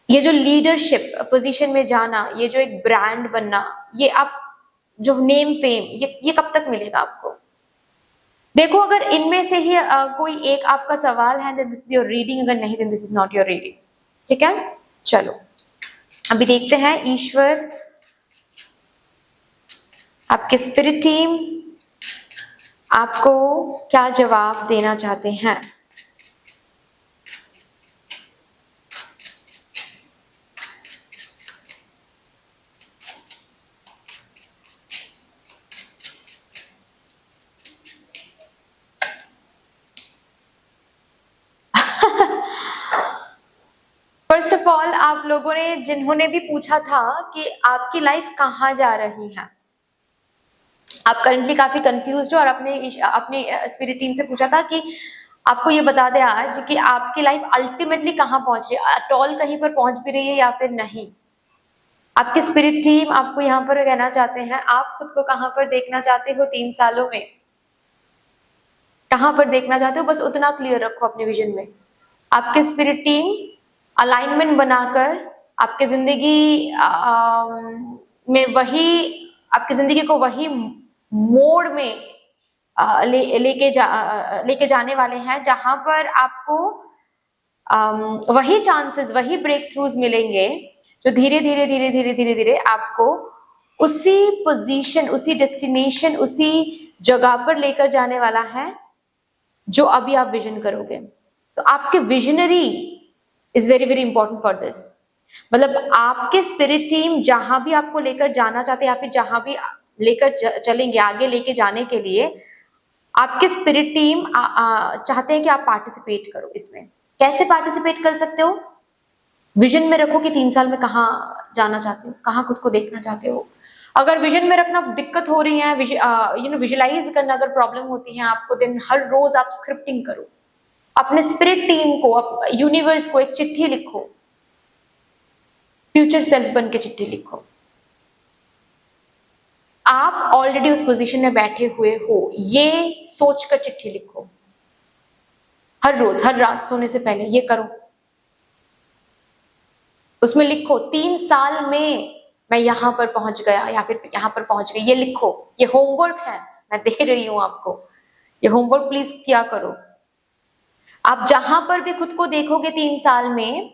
ये जो लीडरशिप पोजीशन में जाना, ये जो एक ब्रांड बनना, ये आप जो नेम फेम, ये कब तक मिलेगा आपको? देखो, अगर इनमें से ही कोई एक आपका सवाल है, दिस इज योर रीडिंग, अगर नहीं then this is not your reading, ठीक है। चलो अभी देखते हैं ईश्वर, आपके स्पिरिट टीम आपको क्या जवाब देना चाहते हैं। फर्स्ट ऑफ ऑल, आप लोगों ने, जिन्होंने भी पूछा था कि आपकी लाइफ कहाँ जा रही है, आप करंटली काफी कंफ्यूज्ड हो और अपने स्पिरिट टीम से पूछा था कि आपको ये बता दें आज कि आपकी लाइफ अल्टीमेटली कहाँ पहुंच रही है, अटॉल कहीं पर पहुंच भी रही है या फिर नहीं। आपकी स्पिरिट टीम आपको यहाँ पर कहना चाहते हैं, आप खुद को कहाँ पर देखना चाहते हो 3 सालों में, कहाँ पर देखना चाहते हो, बस उतना क्लियर रखो अपने विजन में। आपकी स्पिरिट टीम अलाइनमेंट बनाकर आपके जिंदगी में वही, आपकी जिंदगी को वही मोड़ में लेके जाने वाले हैं जहां पर आपको वही चांसेस, वही ब्रेक थ्रूज मिलेंगे जो धीरे धीरे धीरे धीरे धीरे धीरे आपको उसी पोजीशन, उसी डेस्टिनेशन, उसी जगह पर लेकर जाने वाला है जो अभी आप विजन करोगे। तो आपके visionary is very very important for this. मतलब आपके स्पिरिट टीम जहां भी आपको लेकर जाना चाहते हैं या फिर जहां भी लेकर चलेंगे, आगे लेके जाने के लिए आपके स्पिरिट टीम चाहते हैं कि आप पार्टिसिपेट करो इसमें। कैसे पार्टिसिपेट कर सकते हो? विजन में रखो कि 3 साल में कहाँ जाना चाहते हो, कहाँ खुद को देखना चाहते हो। अगर विजन में रखना दिक्कत हो रही है, विजुअलाइज करना अगर प्रॉब्लम होती है आपको, देन हर रोज आप स्क्रिप्टिंग करो, अपने स्पिरिट टीम को, यूनिवर्स को एक चिट्ठी लिखो, फ्यूचर सेल्फ बन के चिट्ठी लिखो। आप ऑलरेडी उस पोजीशन में बैठे हुए हो, ये सोचकर चिट्ठी लिखो। हर रोज, हर रात सोने से पहले ये करो। उसमें लिखो 3 साल में मैं यहां पर पहुंच गया या फिर यहां पर पहुंच गई, ये लिखो। ये होमवर्क है, मैं दे रही हूं आपको, ये होमवर्क प्लीज किया करो। आप जहां पर भी खुद को देखोगे 3 साल में,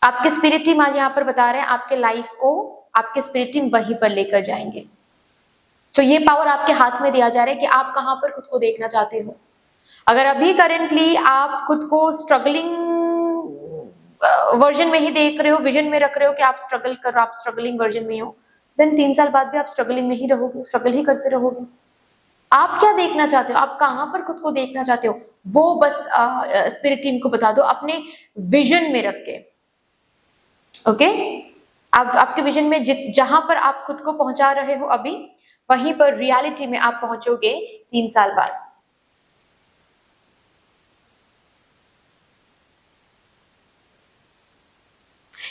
आपके स्पिरिट टीम आज यहाँ पर बता रहे हैं आपके लाइफ को, आपके स्पिरिट टीम वहीं पर लेकर जाएंगे। तो ये पावर आपके हाथ में दिया जा रहा है कि आप कहां पर खुद को देखना चाहते हो। अगर अभी करेंटली आप खुद को स्ट्रगलिंग वर्जन में ही देख रहे हो, विजन में रख रहे हो कि आप स्ट्रगल कर रहे हो, आप स्ट्रगलिंग वर्जन में हो, देन 3 साल बाद भी आप स्ट्रगलिंग में ही रहोगे, स्ट्रगल ही करते रहोगे। आप क्या देखना चाहते हो, आप कहां पर खुद को देखना चाहते हो, वो बस स्पिरिट टीम को बता दो अपने विजन में रख के। ओके, आप आपके विजन में जहां पर आप खुद को पहुंचा रहे हो अभी, वहीं पर रियलिटी में आप पहुंचोगे 3 साल बाद।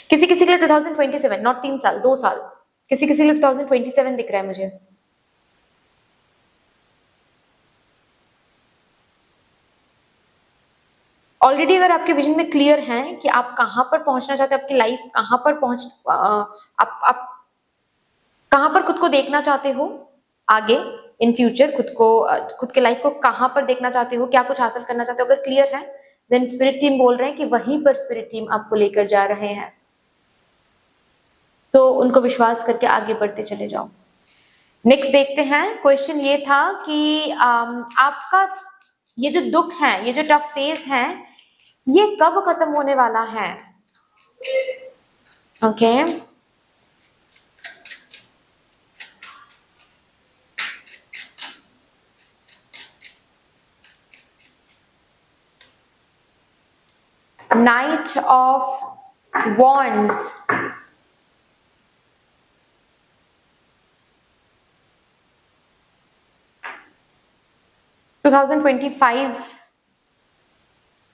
किसी किसी के लिए 2027, नॉट 3 साल, 2 साल। किसी किसी के लिए 2027 दिख रहा है मुझे। ऑलरेडी अगर आपके विजन में क्लियर है कि आप कहां पर पहुंचना चाहते हो, आपकी लाइफ कहां पर आप कहां पर खुद को देखना चाहते हो आगे इन फ्यूचर, खुद को खुद के लाइफ को कहां पर देखना चाहते हो, क्या कुछ हासिल करना चाहते हो, अगर क्लियर है देन स्पिरिट टीम बोल रहे हैं कि वहीं पर स्पिरिट टीम आपको लेकर जा रहे हैं। तो उनको विश्वास करके आगे बढ़ते चले जाओ। नेक्स्ट देखते हैं, क्वेश्चन ये था कि आपका ये जो दुख है, ये जो टफ फेज है, ये कब खत्म होने वाला है? Okay, knight of wands, to 2025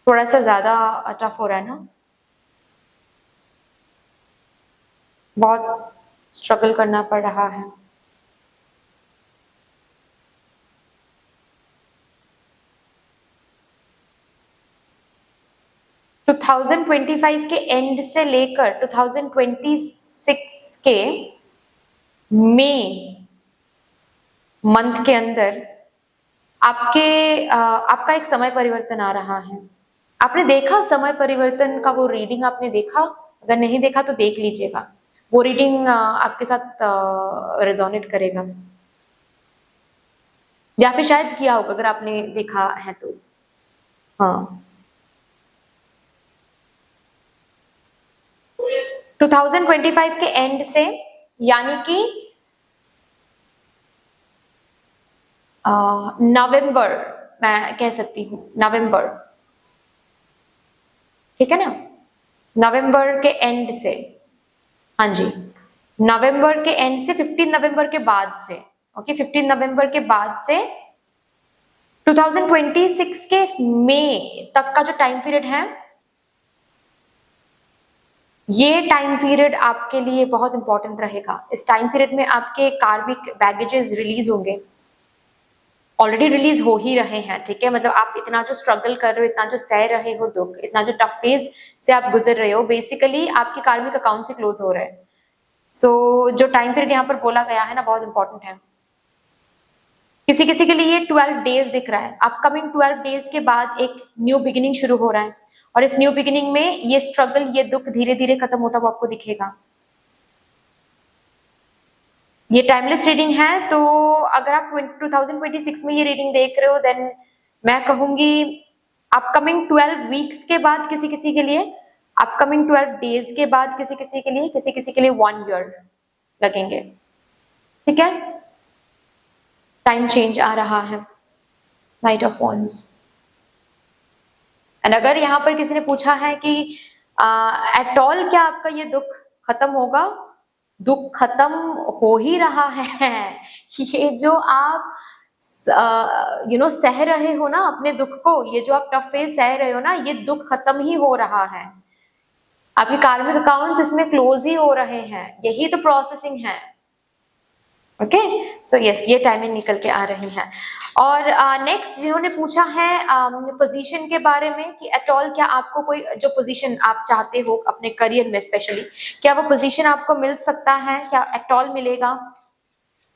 थोड़ा सा ज्यादा टफ हो रहा है ना, बहुत स्ट्रगल करना पड़ रहा है। टू 2025 के एंड से लेकर 2026 के मई मंथ के अंदर आपका एक समय परिवर्तन आ रहा है। आपने देखा समय परिवर्तन का वो रीडिंग, आपने देखा? अगर नहीं देखा तो देख लीजिएगा, वो रीडिंग आपके साथ रेजोनेट करेगा, या फिर शायद किया होगा अगर आपने देखा है तो। हाँ, 2025 के एंड से, यानी कि नवंबर, मैं कह सकती हूँ नवंबर, ठीक है ना, नवंबर के एंड से, हाँ जी, नवंबर के एंड से 15 नवंबर के बाद से, ओके, 15 नवंबर के बाद से 2026 के मई तक का जो टाइम पीरियड है, ये टाइम पीरियड आपके लिए बहुत इंपॉर्टेंट रहेगा। इस टाइम पीरियड में आपके कार्मिक बैगेजेस रिलीज होंगे, ऑलरेडी रिलीज हो ही रहे हैं, ठीक है, मतलब आप इतना जो स्ट्रगल कर रहे हो, इतना जो सह रहे हो दुख, इतना जो टफ फेज से आप गुजर रहे हो, बेसिकली आपके कार्मिक अकाउंट से क्लोज हो रहे हैं। सो जो टाइम पीरियड यहाँ पर बोला गया है ना, बहुत इंपॉर्टेंट है। किसी किसी के लिए ये 12 डेज दिख रहा है, अपकमिंग 12 डेज के बाद एक न्यू बिगिनिंग शुरू हो रहा है, और इस न्यू बिगिनिंग में ये स्ट्रगल, ये दुख धीरे धीरे खत्म होता हुआ आपको दिखेगा। ये टाइमलेस रीडिंग है, तो अगर आप 2026 में ये रीडिंग देख रहे हो, देन मैं कहूंगी अपकमिंग 12 वीक्स के बाद किसी किसी के लिए, अपकमिंग 12 डेज के बाद किसी किसी के लिए, किसी किसी के लिए 1 ईयर लगेंगे, ठीक है। टाइम चेंज आ रहा है, नाइट ऑफ वॉन्ड्स। एंड अगर यहाँ पर किसी ने पूछा है कि एट ऑल क्या आपका ये दुख खत्म होगा, दुख खत्म हो ही रहा है। ये जो आप सह रहे हो ना अपने दुख को, ये जो आप टफ फेज सह रहे हो ना, ये दुख खत्म ही हो रहा है। आपके कार्मिक अकाउंट्स इसमें क्लोज ही हो रहे हैं, यही तो प्रोसेसिंग है। ओके, सो यस, ये टाइमिंग निकल के आ रही है। और नेक्स्ट जिन्होंने पूछा है पोजीशन के बारे में कि एट ऑल क्या आपको कोई जो पोजीशन आप चाहते हो अपने करियर में स्पेशली, क्या वो पोजीशन आपको मिल सकता है, क्या एट ऑल मिलेगा,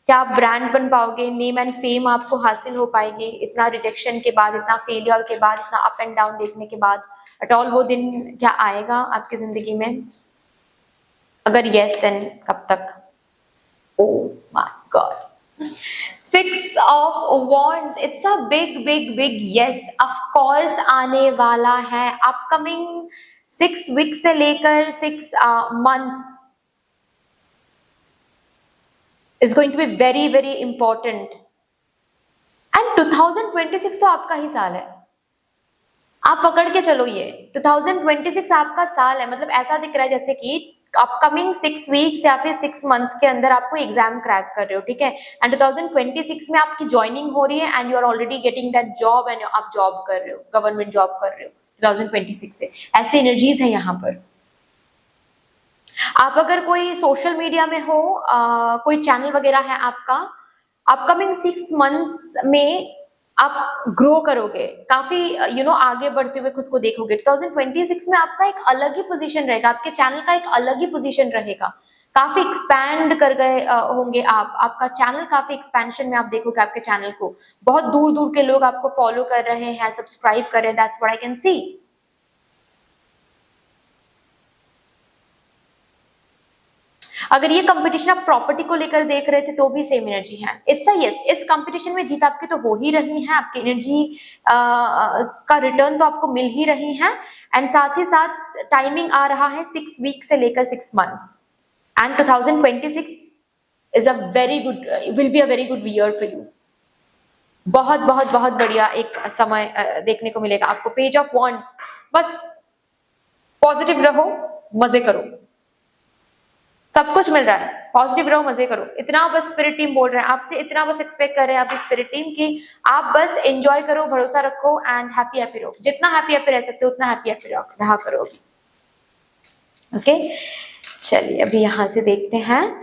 क्या आप ब्रांड बन पाओगे, नेम एंड फेम आपको हासिल हो पाएगी इतना रिजेक्शन के बाद, इतना फेलियर के बाद, इतना अप एंड डाउन देखने के बाद, एट ऑल वो दिन क्या आएगा आपकी जिंदगी में? अगर यस देन कब तक? Oh my God. 6 of Wands, it's a big yes, of course आने वाला है। upcoming 6 weeks से लेकर 6 months is going to be very important and 2026 तो आपका ही साल है, आप पकड़ के चलो, ये 2026 आपका साल है। मतलब ऐसा दिख रहा है जैसे कि अपकमिंग 6 वीक्स या फिर 6 मंथ्स के अंदर आपको एग्जाम क्रैक कर रहे हो, ठीक है। एंड 2026 में आपकी ज्वाइनिंग हो रही है and you are already getting that job एंड आप जॉब कर रहे हो, गवर्नमेंट जॉब कर रहे हो 2026 से। ऐसी एनर्जीज है यहाँ पर। आप अगर कोई सोशल मीडिया में हो, कोई चैनल वगैरह है आपका, अपकमिंग 6 मंथ्स में आप ग्रो करोगे, काफी आगे बढ़ते हुए खुद को देखोगे। 2026 में आपका एक अलग ही पोजीशन रहेगा, आपके चैनल का एक अलग ही पोजीशन रहेगा, काफी एक्सपैंड कर गए होंगे आप, आपका चैनल काफी एक्सपेंशन में आप देखोगे आपके चैनल को, बहुत दूर दूर के लोग आपको फॉलो कर रहे हैं, सब्सक्राइब कर रहे हैं, that's what I can see. अगर ये कंपटीशन आप प्रॉपर्टी को लेकर देख रहे थे तो भी सेम एनर्जी है। इट्स अ यस, इस कंपटीशन में जीत आपकी तो हो ही रही है, आपकी एनर्जी का रिटर्न तो आपको मिल ही रही है। एंड साथ ही साथ टाइमिंग आ रहा है 6 वीक से लेकर 6 months and 2026 is a very good, will be a very good year for you. बहुत बहुत बहुत बढ़िया एक समय देखने को मिलेगा आपको। पेज ऑफ वॉन्ड्स, बस पॉजिटिव रहो, मजे करो, सब कुछ मिल रहा है, पॉजिटिव रहो, मजे करो, इतना बस स्पिरिट टीम बोल रहे हैं आपसे, इतना बस एक्सपेक्ट कर रहे हैं आप स्पिरिट टीम की। आप बस एंजॉय करो, भरोसा रखो एंड हैप्पी हैप्पी रहो, जितना हैप्पी हैप्पी रह सकते हो उतना हैप्पी हैप्पी रहा करो। ओके, चलिए अभी यहां से देखते हैं।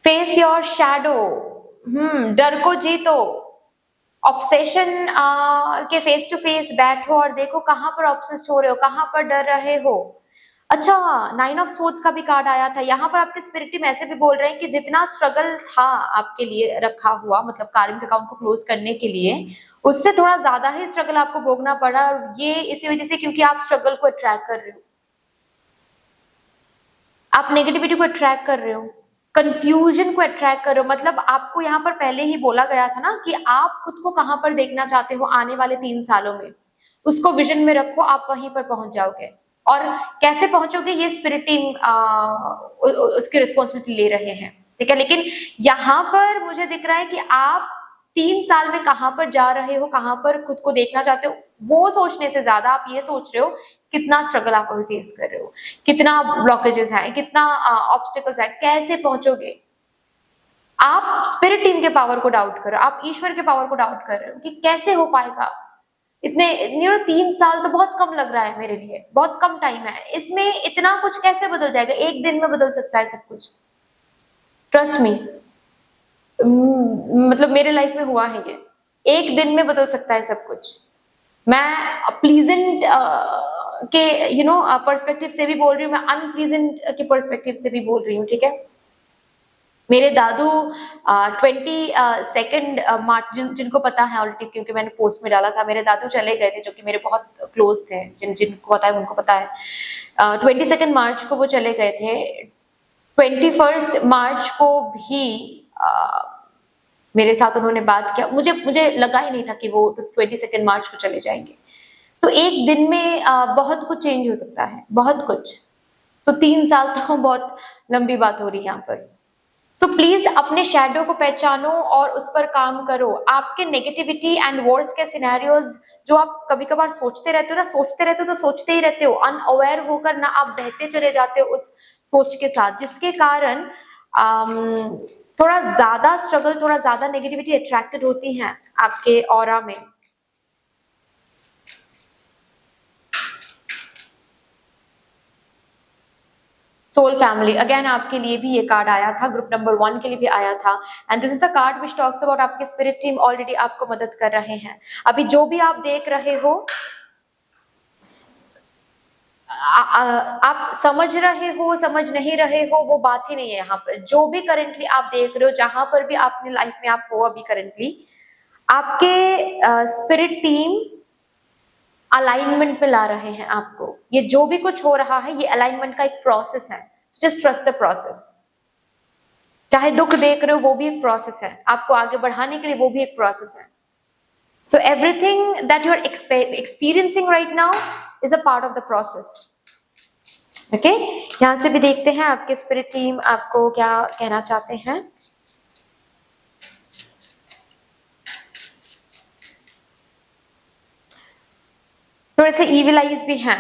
फेस योर शैडो, डर को जीतो, ऑब्सेशन के फेस टू फेस बैठो और देखो कहां पर ऑब्सेस्ड हो रहे हो, कहां पर डर रहे हो। अच्छा, 9 ऑफ स्वॉर्ड्स का भी कार्ड आया था यहाँ पर। आपके स्पिरिट टीम ऐसे भी बोल रहे हैं कि जितना स्ट्रगल था आपके लिए रखा हुआ, मतलब कार्मिक अकाउंट को क्लोज करने के लिए, उससे थोड़ा ज्यादा ही स्ट्रगल आपको भोगना पड़ा, और ये इसी वजह से क्योंकि आप स्ट्रगल को अट्रैक्ट कर रहे हो, आप नेगेटिविटी को अट्रैक्ट कर रहे हो, कंफ्यूजन को अट्रैक्ट करो। मतलब आपको यहाँ पर पहले ही बोला गया था ना कि आप खुद को कहां पर देखना चाहते हो आने वाले 3 सालों में, उसको विजन में रखो, आप वहीं पर पहुंच जाओगे। और कैसे पहुंचोगे ये स्पिरिट टीम उसकी रिस्पॉन्सिबिलिटी ले रहे हैं, ठीक है। लेकिन यहाँ पर मुझे दिख रहा है कि आप 3 साल में कहां पर जा रहे हो, कहां पर खुद को देखना चाहते हो, वो सोचने से ज्यादा आप ये सोच रहे हो कितना स्ट्रगल आप अभी फेस कर रहे हो, कितना ब्लॉकेजेस हैं, कितना ऑब्स्टिकल्स हैं, कैसे पहुंचोगे। आप स्पिरिट टीम के पावर को डाउट कर रहे हो, आप ईश्वर के पावर को डाउट कर रहे हो कि कैसे हो पाएगा। इतने 3 साल तो बहुत कम लग रहा है मेरे लिए, बहुत कम टाइम है, इसमें इतना कुछ कैसे बदल जाएगा, एक दिन में बदल सकता है सब कुछ, ट्रस्ट मी। मतलब मेरे लाइफ में हुआ है ये, एक दिन में बदल सकता है सब कुछ। मैं प्लीजेंट के पर्सपेक्टिव से भी बोल रही हूँ, मैं अनप्लीजेंट के पर्सपेक्टिव से भी बोल रही हूँ, ठीक है। मेरे दादू 22 मार्च, जिनको पता है ऑलरेडी क्योंकि मैंने पोस्ट में डाला था, मेरे दादू चले गए थे जो कि मेरे बहुत क्लोज थे, जिनको पता है उनको पता है। 22 मार्च को वो चले गए थे। 21 मार्च को भी मेरे साथ उन्होंने बात किया, मुझे लगा ही नहीं था कि वो 22 मार्च को चले जाएंगे। तो एक दिन में बहुत कुछ चेंज हो सकता है, बहुत कुछ। तो 3 साल तो बहुत लंबी बात हो रही है यहाँ पर। सो प्लीज अपने शैडो को पहचानो और उस पर काम करो। आपके नेगेटिविटी एंड वर्ड्स के सिनेरियोज जो आप कभी कभार सोचते रहते हो ना, सोचते रहते हो तो सोचते ही रहते हो, अनअवेयर होकर ना आप बहते चले जाते हो उस सोच के साथ, जिसके कारण थोड़ा ज्यादा स्ट्रगल, थोड़ा ज्यादा नेगेटिविटी अट्रैक्टेड होती है आपके ऑरा में। सोल फैमिली, अगेन आपके लिए भी ये कार्ड आया था, ग्रुप नंबर 1 के लिए भी आया था। And this is the card which talks about आपके स्पिरिट टीम ऑलरेडी आपको मदद कर रहे हैं। अभी जो भी आप देख रहे हो, आप समझ रहे हो, समझ नहीं रहे हो, वो बात ही नहीं है यहाँ पर। जो भी करंटली आप देख रहे हो, जहां पर भी आपने लाइफ में आप हो अभी करंटली, आपके स्पिरिट टीम अलाइनमेंट में ला रहे हैं आपको। ये जो भी कुछ हो रहा है ये अलाइनमेंट का एक प्रोसेस है, जस्ट ट्रस्ट द प्रोसेस। चाहे दुख देख रहे हो वो भी एक प्रोसेस है, आपको आगे बढ़ाने के लिए वो भी एक प्रोसेस है। So everything that you're experiencing right now is a part of the process. Okay? यहां से भी देखते हैं आपके स्पिरिट टीम आपको क्या कहना चाहते हैं. थोड़े से evil eyes भी हैं,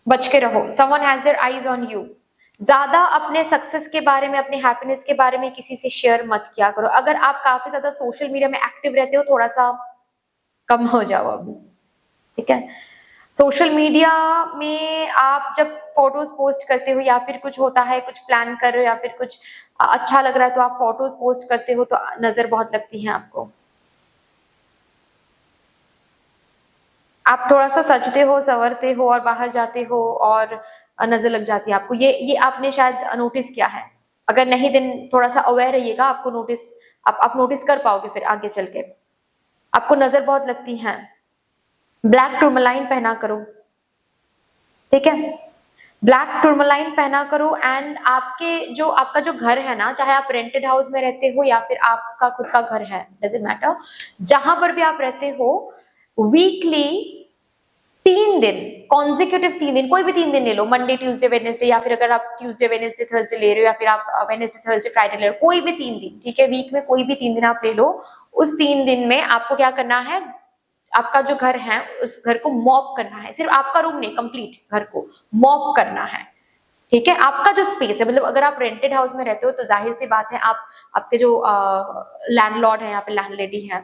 बच के रहो. Someone has their eyes on you. ज्यादा अपने सक्सेस के बारे में, अपने हैप्पीनेस के बारे में किसी से शेयर मत किया करो. अगर आप काफी ज्यादा सोशल मीडिया में एक्टिव रहते हो, थोड़ा सा कम हो जाओ अभी. ठीक है? सोशल मीडिया में आप जब फोटोज पोस्ट करते हो या फिर कुछ होता है, कुछ प्लान कर रहे हो या फिर कुछ अच्छा लग रहा है तो आप फोटोज पोस्ट करते हो तो नजर बहुत लगती है आपको. आप थोड़ा सा सजते हो, संवरते हो और बाहर जाते हो और नजर लग जाती है आपको. ये आपने शायद नोटिस किया है. अगर नहीं दिन थोड़ा सा अवेयर रहिएगा, आपको नोटिस आप नोटिस कर पाओगे फिर आगे चल के. आपको नजर बहुत लगती है. ब्लैक टूर्मलाइन पहना करो. ठीक है? ब्लैक टूर्मलाइन पहना करो. एंड आपका जो घर है ना, चाहे आप रेंटेड हाउस में रहते हो या फिर आपका खुद का घर है, डजंट मैटर, जहां पर भी आप रहते हो, वीकली 3 दिन, कॉन्जिक्यूटिव 3 दिन, कोई भी 3 दिन ले लो, मंडे ट्यूसडे वेडनेसडे, या फिर अगर आप ट्यूसडे वेडनेसडे थर्सडे ले रहे हो या फिर आप वेडनेसडे थर्सडे फ्राइडे ले रहे हो, कोई भी 3 दिन. ठीक है? वीक में कोई भी 3 दिन आप ले लो. उस 3 दिन में आपको क्या करना है, आपका जो घर है उस घर को मॉप करना है. सिर्फ आपका रूम नहीं, कंप्लीट घर को मॉप करना है. ठीक है? आपका जो स्पेस है, मतलब अगर आप रेंटेड हाउस में रहते हो तो जाहिर सी बात है आपके जो लैंडलॉर्ड है या फिर लैंडलेडी है,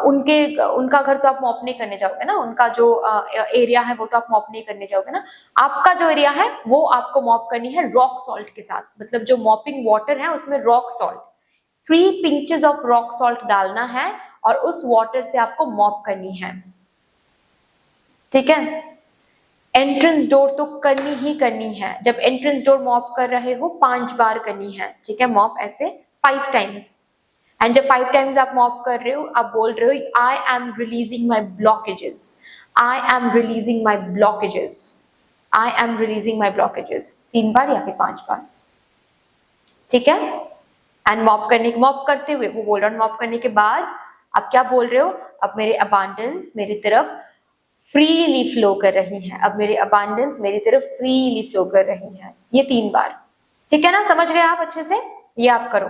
उनका घर तो आप मॉप नहीं करने जाओगे ना. उनका जो एरिया है वो तो आप मॉप नहीं करने जाओगे ना. आपका जो एरिया है वो आपको मॉप करनी है रॉक सॉल्ट के साथ. मतलब जो मॉपिंग वाटर है उसमें rock salt, 3 pinches of rock salt डालना है और उस वाटर से आपको मॉप करनी है. ठीक है? एंट्रेंस डोर तो करनी ही करनी है. जब एंट्रेंस डोर मॉप कर रहे हो 5 बार करनी है. ठीक है? मॉप ऐसे 5 टाइम्स. एंड जब 5 टाइम्स आप मॉप कर रहे हो, आप बोल रहे हो I am releasing my blockages, I am releasing my blockages, I am releasing my blockages. 3 बार या फिर 5 बार. ठीक है? एंड मॉप करते हुए वो बोल रहा है, मॉप करने के बाद आप क्या बोल रहे हो, अब मेरे अबांडेंस मेरी तरफ फ्रीली फ्लो कर रही है. अब मेरे अबांडेंस मेरी तरफ फ्रीली फ्लो कर रही है. ये 3 बार. ठीक है ना? समझ गए आप अच्छे से? ये आप करो.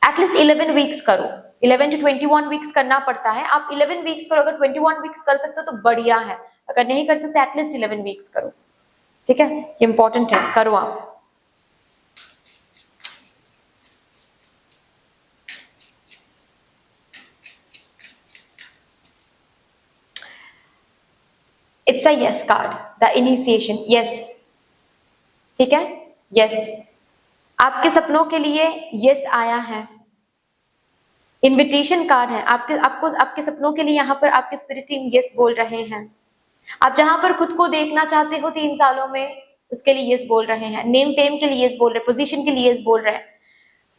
एटलीस्ट 11 वीक्स करो. 11 to 21 वीक्स करना पड़ता है. आप 11 वीक्स करो. अगर 21 वीक्स कर सकते हो तो बढ़िया है. अगर नहीं कर सकते एटलीस्ट 11 वीक्स करो. ठीक है? ये इंपॉर्टेंट है, करो आप. It's a yes card, the initiation. Yes. ठीक है? Yes. आपके सपनों के लिए yes आया है. इन्विटेशन कार्ड है. आपके सपनों के लिए यहाँ पर आपके स्पिरिट टीम yes बोल रहे हैं. आप जहां पर खुद को देखना चाहते हो 3 सालों में, उसके लिए yes बोल रहे हैं. नेम फेम के लिए yes बोल रहे हैं. पोजीशन के लिए yes बोल रहे हैं.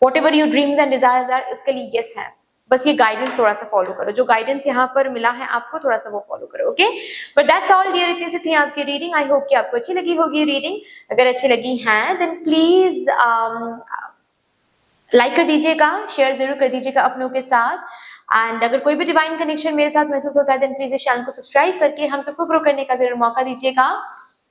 Whatever your dreams and desires are, उसके लिए yes है. बस ये गाइडेंस थोड़ा सा फॉलो करो. जो गाइडेंस यहाँ पर मिला है आपको, थोड़ा सा वो फॉलो करो. Okay? But that's all dear. इतनी सी थी आपकी रीडिंग. आई होप कि आपको अच्छी लगी होगी रीडिंग. अगर अच्छी लगी है देन प्लीज लाइक कर दीजिएगा, शेयर जरूर कर दीजिएगा अपनों के साथ. एंड अगर कोई भी डिवाइन कनेक्शन मेरे साथ महसूस होता है देन प्लीज इस चैनल को सब्सक्राइब करके हम सबको ग्रो करने का जरूर मौका दीजिएगा.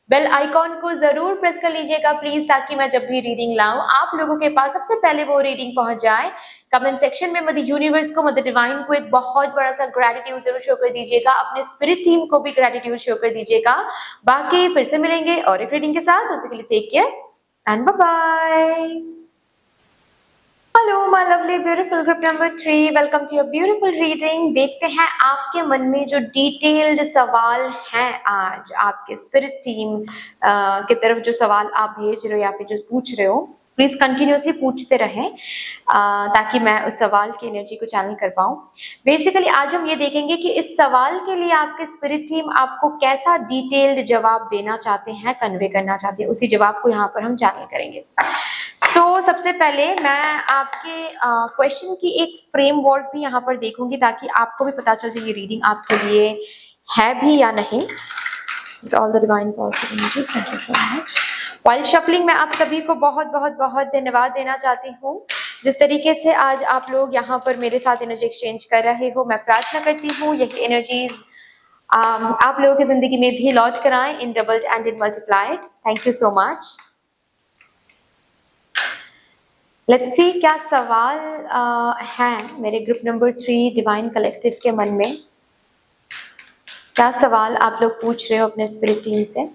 बेल आइकॉन को जरूर प्रेस कर लीजिएगा प्लीज, ताकि मैं जब भी रीडिंग लाऊं आप लोगों के पास सबसे पहले वो रीडिंग पहुंच जाए. कमेंट सेक्शन में मदर यूनिवर्स को, मदर डिवाइन को एक बहुत बड़ा सा ग्रेटिट्यूड जरूर शो कर दीजिएगा. अपने स्पिरिट टीम को भी ग्रेटिट्यूड शो कर दीजिएगा. बाकी फिर से मिलेंगे और एक रीडिंग के साथ. तब तक के लिए take care and bye bye. Hello my lovely beautiful group number 3, welcome to your beautiful reading. देखते हैं आपके मन में जो डिटेल्ड सवाल हैं आज. आपके स्पिरिट टीम की तरफ जो सवाल आप भेज रहे हो या फिर जो पूछ रहे हो, प्लीज कंटिन्यूअसली पूछते रहें ताकि मैं उस सवाल की एनर्जी को चैनल कर पाऊं. बेसिकली आज हम ये देखेंगे कि इस सवाल के लिए आपके स्पिरिट टीम आपको कैसा डिटेल्ड जवाब देना चाहते हैं, कन्वे करना चाहते हैं. उसी जवाब को यहाँ पर हम चैनल करेंगे. सबसे पहले मैं आपके क्वेश्चन की एक फ्रेमवर्क भी यहाँ पर देखूंगी ताकि आपको भी पता चल जाए ये रीडिंग आपके लिए है भी या नहीं. All the divine positive energies, thank you so much. While shuffling मैं आप सभी को बहुत बहुत बहुत धन्यवाद देना चाहती हूँ जिस तरीके से आज आप लोग यहाँ पर मेरे साथ एनर्जी एक्सचेंज कर रहे हो, मैं प्रार्थना करती हूँ यही एनर्जीज आप लोगों की जिंदगी में भी लौट कर आए in doubled and in multiplied. Thank you so much. Let's see क्या सवाल है मेरे ग्रुप नंबर 3 डिवाइन कलेक्टिव के मन में। क्या सवाल आप लोग पूछ रहे हो अपने स्पिरिट टीम से।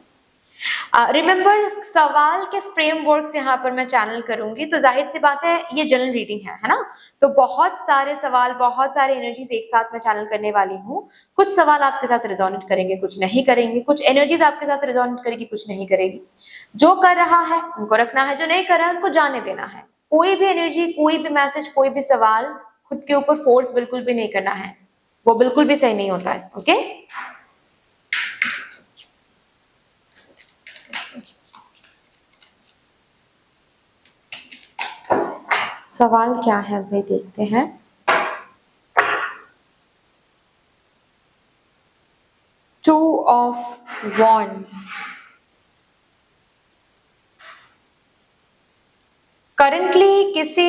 रिमेंबर सवाल के फ्रेमवर्क यहाँ पर मैं चैनल करूंगी, तो जाहिर सी बात है ये जनरल रीडिंग है ना, तो बहुत सारे सवाल, बहुत सारे एनर्जीज एक साथ मैं चैनल करने वाली हूँ। कुछ सवाल आपके साथ रिजोनेट करेंगे, कुछ नहीं करेंगे, कुछ एनर्जीज आपके साथ रिजोनेट करेगी, कुछ नहीं करेगी। जो कर रहा है उनको रखना है, जो नहीं कर रहा है उनको जाने देना है। कोई भी एनर्जी, कोई भी मैसेज, कोई भी सवाल खुद के ऊपर फोर्स बिल्कुल भी नहीं करना है, वो बिल्कुल भी सही नहीं होता है। ओके, सवाल क्या है भाई, देखते हैं। टू ऑफ वॉन्ड्स, करंटली किसी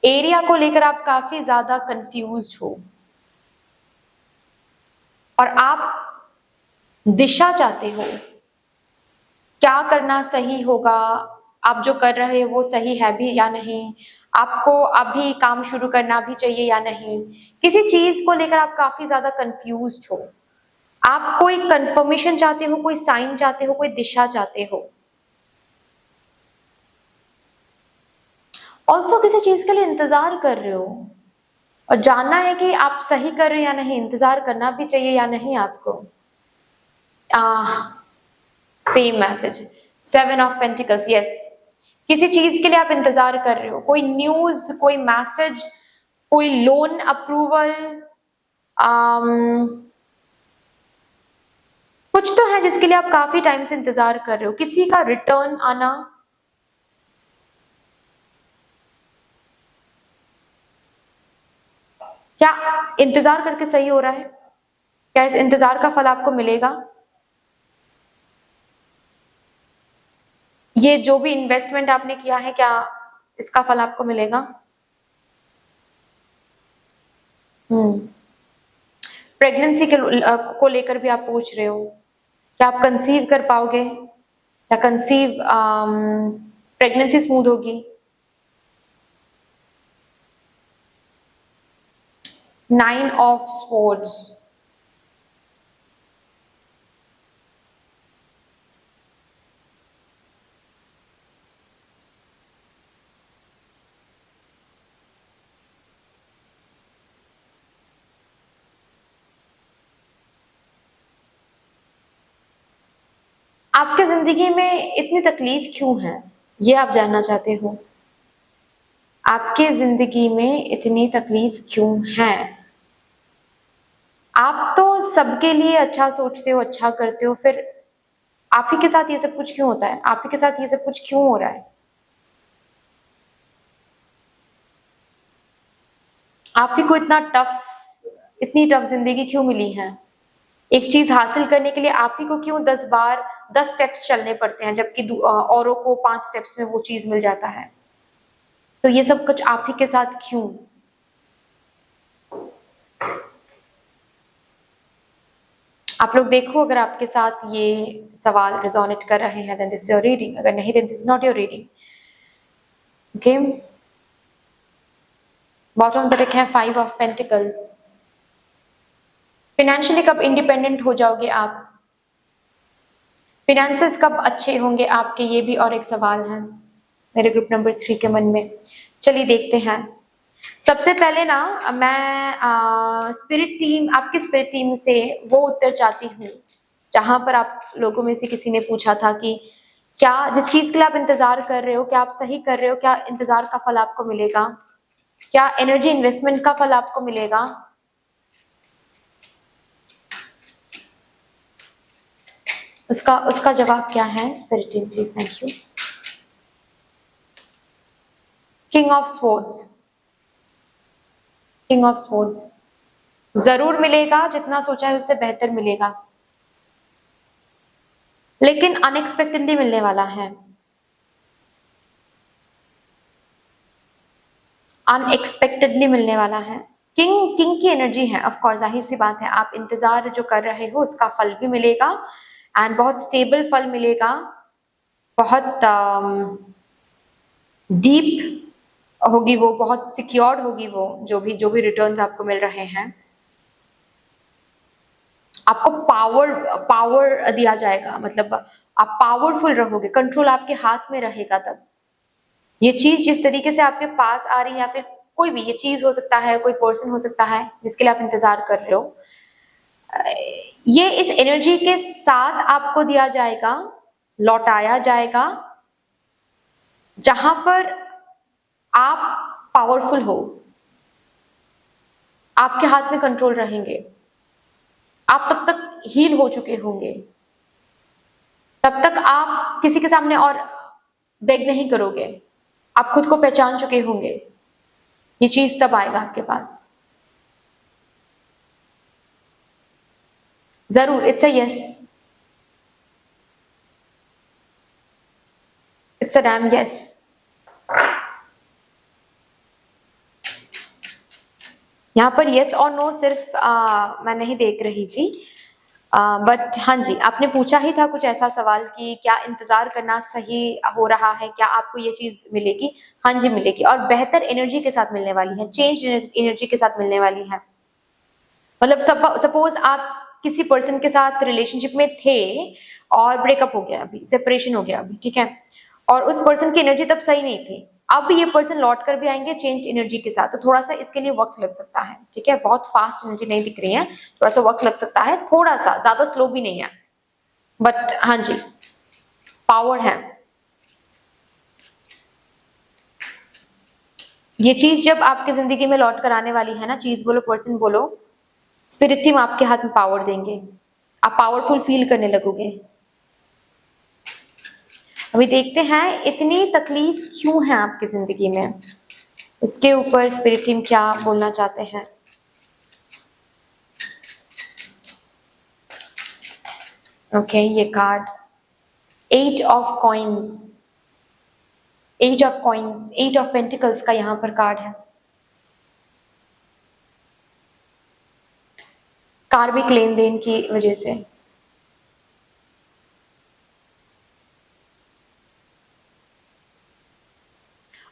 एरिया को लेकर आप काफी ज्यादा कंफ्यूज हो और आप दिशा चाहते हो, क्या करना सही होगा, आप जो कर रहे हो वो सही है भी या नहीं, आपको अभी काम शुरू करना भी चाहिए या नहीं। किसी चीज को लेकर आप काफी ज्यादा कंफ्यूज हो, आप कोई कंफर्मेशन चाहते हो, कोई साइन चाहते हो, कोई दिशा चाहते हो। ऑल्सो किसी चीज के लिए इंतजार कर रहे हो और जानना है कि आप सही कर रहे हो या नहीं, इंतजार करना भी चाहिए या नहीं आपको। Same message, 7 of pentacles. Yes, किसी चीज के लिए आप इंतजार कर रहे हो, कोई न्यूज, कोई मैसेज, कोई लोन अप्रूवल, कुछ तो है जिसके लिए आप काफी टाइम से इंतजार कर रहे हो, किसी का रिटर्न आना। क्या इंतजार करके सही हो रहा है? क्या इस इंतजार का फल आपको मिलेगा? ये जो भी इन्वेस्टमेंट आपने किया है, क्या इसका फल आपको मिलेगा? प्रेगनेंसी को लेकर भी आप पूछ रहे हो, क्या आप कंसीव कर पाओगे, क्या कंसीव प्रेगनेंसी स्मूथ होगी। 9 ऑफ स्वॉर्ड्स, आपके जिंदगी में इतनी तकलीफ क्यों है, ये आप जानना चाहते हो। आपके जिंदगी में इतनी तकलीफ क्यों है? आप तो सबके लिए अच्छा सोचते हो, अच्छा करते हो, फिर आप ही के साथ ये सब कुछ क्यों होता है? आप ही के साथ ये सब कुछ क्यों हो रहा है? आप ही को इतनी टफ जिंदगी क्यों मिली है? एक चीज हासिल करने के लिए आप ही को क्यों 10 बार 10 स्टेप्स चलने पड़ते हैं, जबकि औरों को 5 स्टेप्स में वो चीज मिल जाता है। तो ये सब कुछ आप ही के साथ क्यों? आप लोग देखो, अगर आपके साथ ये सवाल रिजोनेट कर रहे हैं then this is your reading, अगर नहीं then this is not your reading. Okay, bottom पर रखे हैं 5 ऑफ पेंटिकल्स। फिनेंशियली कब इंडिपेंडेंट हो जाओगे आप? फिनेंसेस कब अच्छे होंगे आपके? ये भी और एक सवाल है मेरे ग्रुप नंबर 3 के मन में। चलिए देखते हैं। सबसे पहले ना मैं स्पिरिट टीम, आपकी स्पिरिट टीम से वो उत्तर चाहती हूँ जहां पर आप लोगों में से किसी ने पूछा था कि क्या जिस चीज के लिए आप इंतजार कर रहे हो, क्या आप सही कर रहे हो, क्या इंतजार का फल आपको मिलेगा, क्या एनर्जी इन्वेस्टमेंट का फल आपको मिलेगा। उसका जवाब क्या है spirit team please? Thank you. King of swords, king of swords, जरूर मिलेगा, जितना सोचा है उससे बेहतर मिलेगा, लेकिन अनएक्सपेक्टेडली मिलने वाला है। अनएक्सपेक्टेडली मिलने वाला है। किंग की एनर्जी है, ऑफ कोर्स जाहिर सी बात है, आप इंतजार जो कर रहे हो उसका फल भी मिलेगा एंड बहुत स्टेबल फल मिलेगा, बहुत डीप होगी वो, बहुत सिक्योर्ड होगी वो, जो भी रिटर्न्स आपको मिल रहे हैं। आपको पावर दिया जाएगा, मतलब आप पावरफुल रहोगे, कंट्रोल आपके हाथ में रहेगा तब। ये चीज जिस तरीके से आपके पास आ रही है, या फिर कोई भी ये चीज हो सकता है, कोई पर्सन हो सकता है जिसके लिए आप इंतजार कर रहे हो, ये इस एनर्जी के साथ आपको दिया जाएगा, लौटाया जाएगा, जहां पर आप पावरफुल हो, आपके हाथ में कंट्रोल रहेंगे, आप तब तक हील हो चुके होंगे, तब तक आप किसी के सामने और बेग नहीं करोगे, आप खुद को पहचान चुके होंगे। ये चीज तब आएगा आपके पास जरूर। It's a yes, it's a dam yes. यहाँ पर यस और नो सिर्फ मैं नहीं देख रही थी, बट हाँ जी, आपने पूछा ही था कुछ ऐसा सवाल कि क्या इंतजार करना सही हो रहा है, क्या आपको ये चीज मिलेगी? हाँ जी मिलेगी, और बेहतर एनर्जी के साथ मिलने वाली है, चेंज एनर्जी के साथ मिलने वाली है। मतलब सपोज आप किसी पर्सन के साथ रिलेशनशिप में थे और ब्रेकअप हो गया, अभी सेपरेशन हो गया अभी, ठीक है, और उस पर्सन की एनर्जी तब सही नहीं थी, अब ये पर्सन लौट कर भी आएंगे चेंज एनर्जी के साथ, तो थोड़ा सा इसके लिए वक्त लग सकता है, ठीक है, बहुत फास्ट एनर्जी नहीं दिख रही है, थोड़ा सा वक्त लग सकता है, थोड़ा सा, ज्यादा स्लो भी नहीं है, बट हाँ जी पावर है। ये चीज जब आपकी जिंदगी में लौट कर आने वाली है ना, चीज बोलो पर्सन बोलो, स्पिरिट टीम आपके हाथ में पावर देंगे, आप पावरफुल फील करने लगोगे। अभी देखते हैं इतनी तकलीफ क्यों है आपकी जिंदगी में, इसके ऊपर स्पिरिट टीम क्या बोलना चाहते हैं। ओके ये card 8 of coins, 8 of coins, 8 of pentacles का यहाँ पर कार्ड है। कार्मिक लेन देन की वजह से,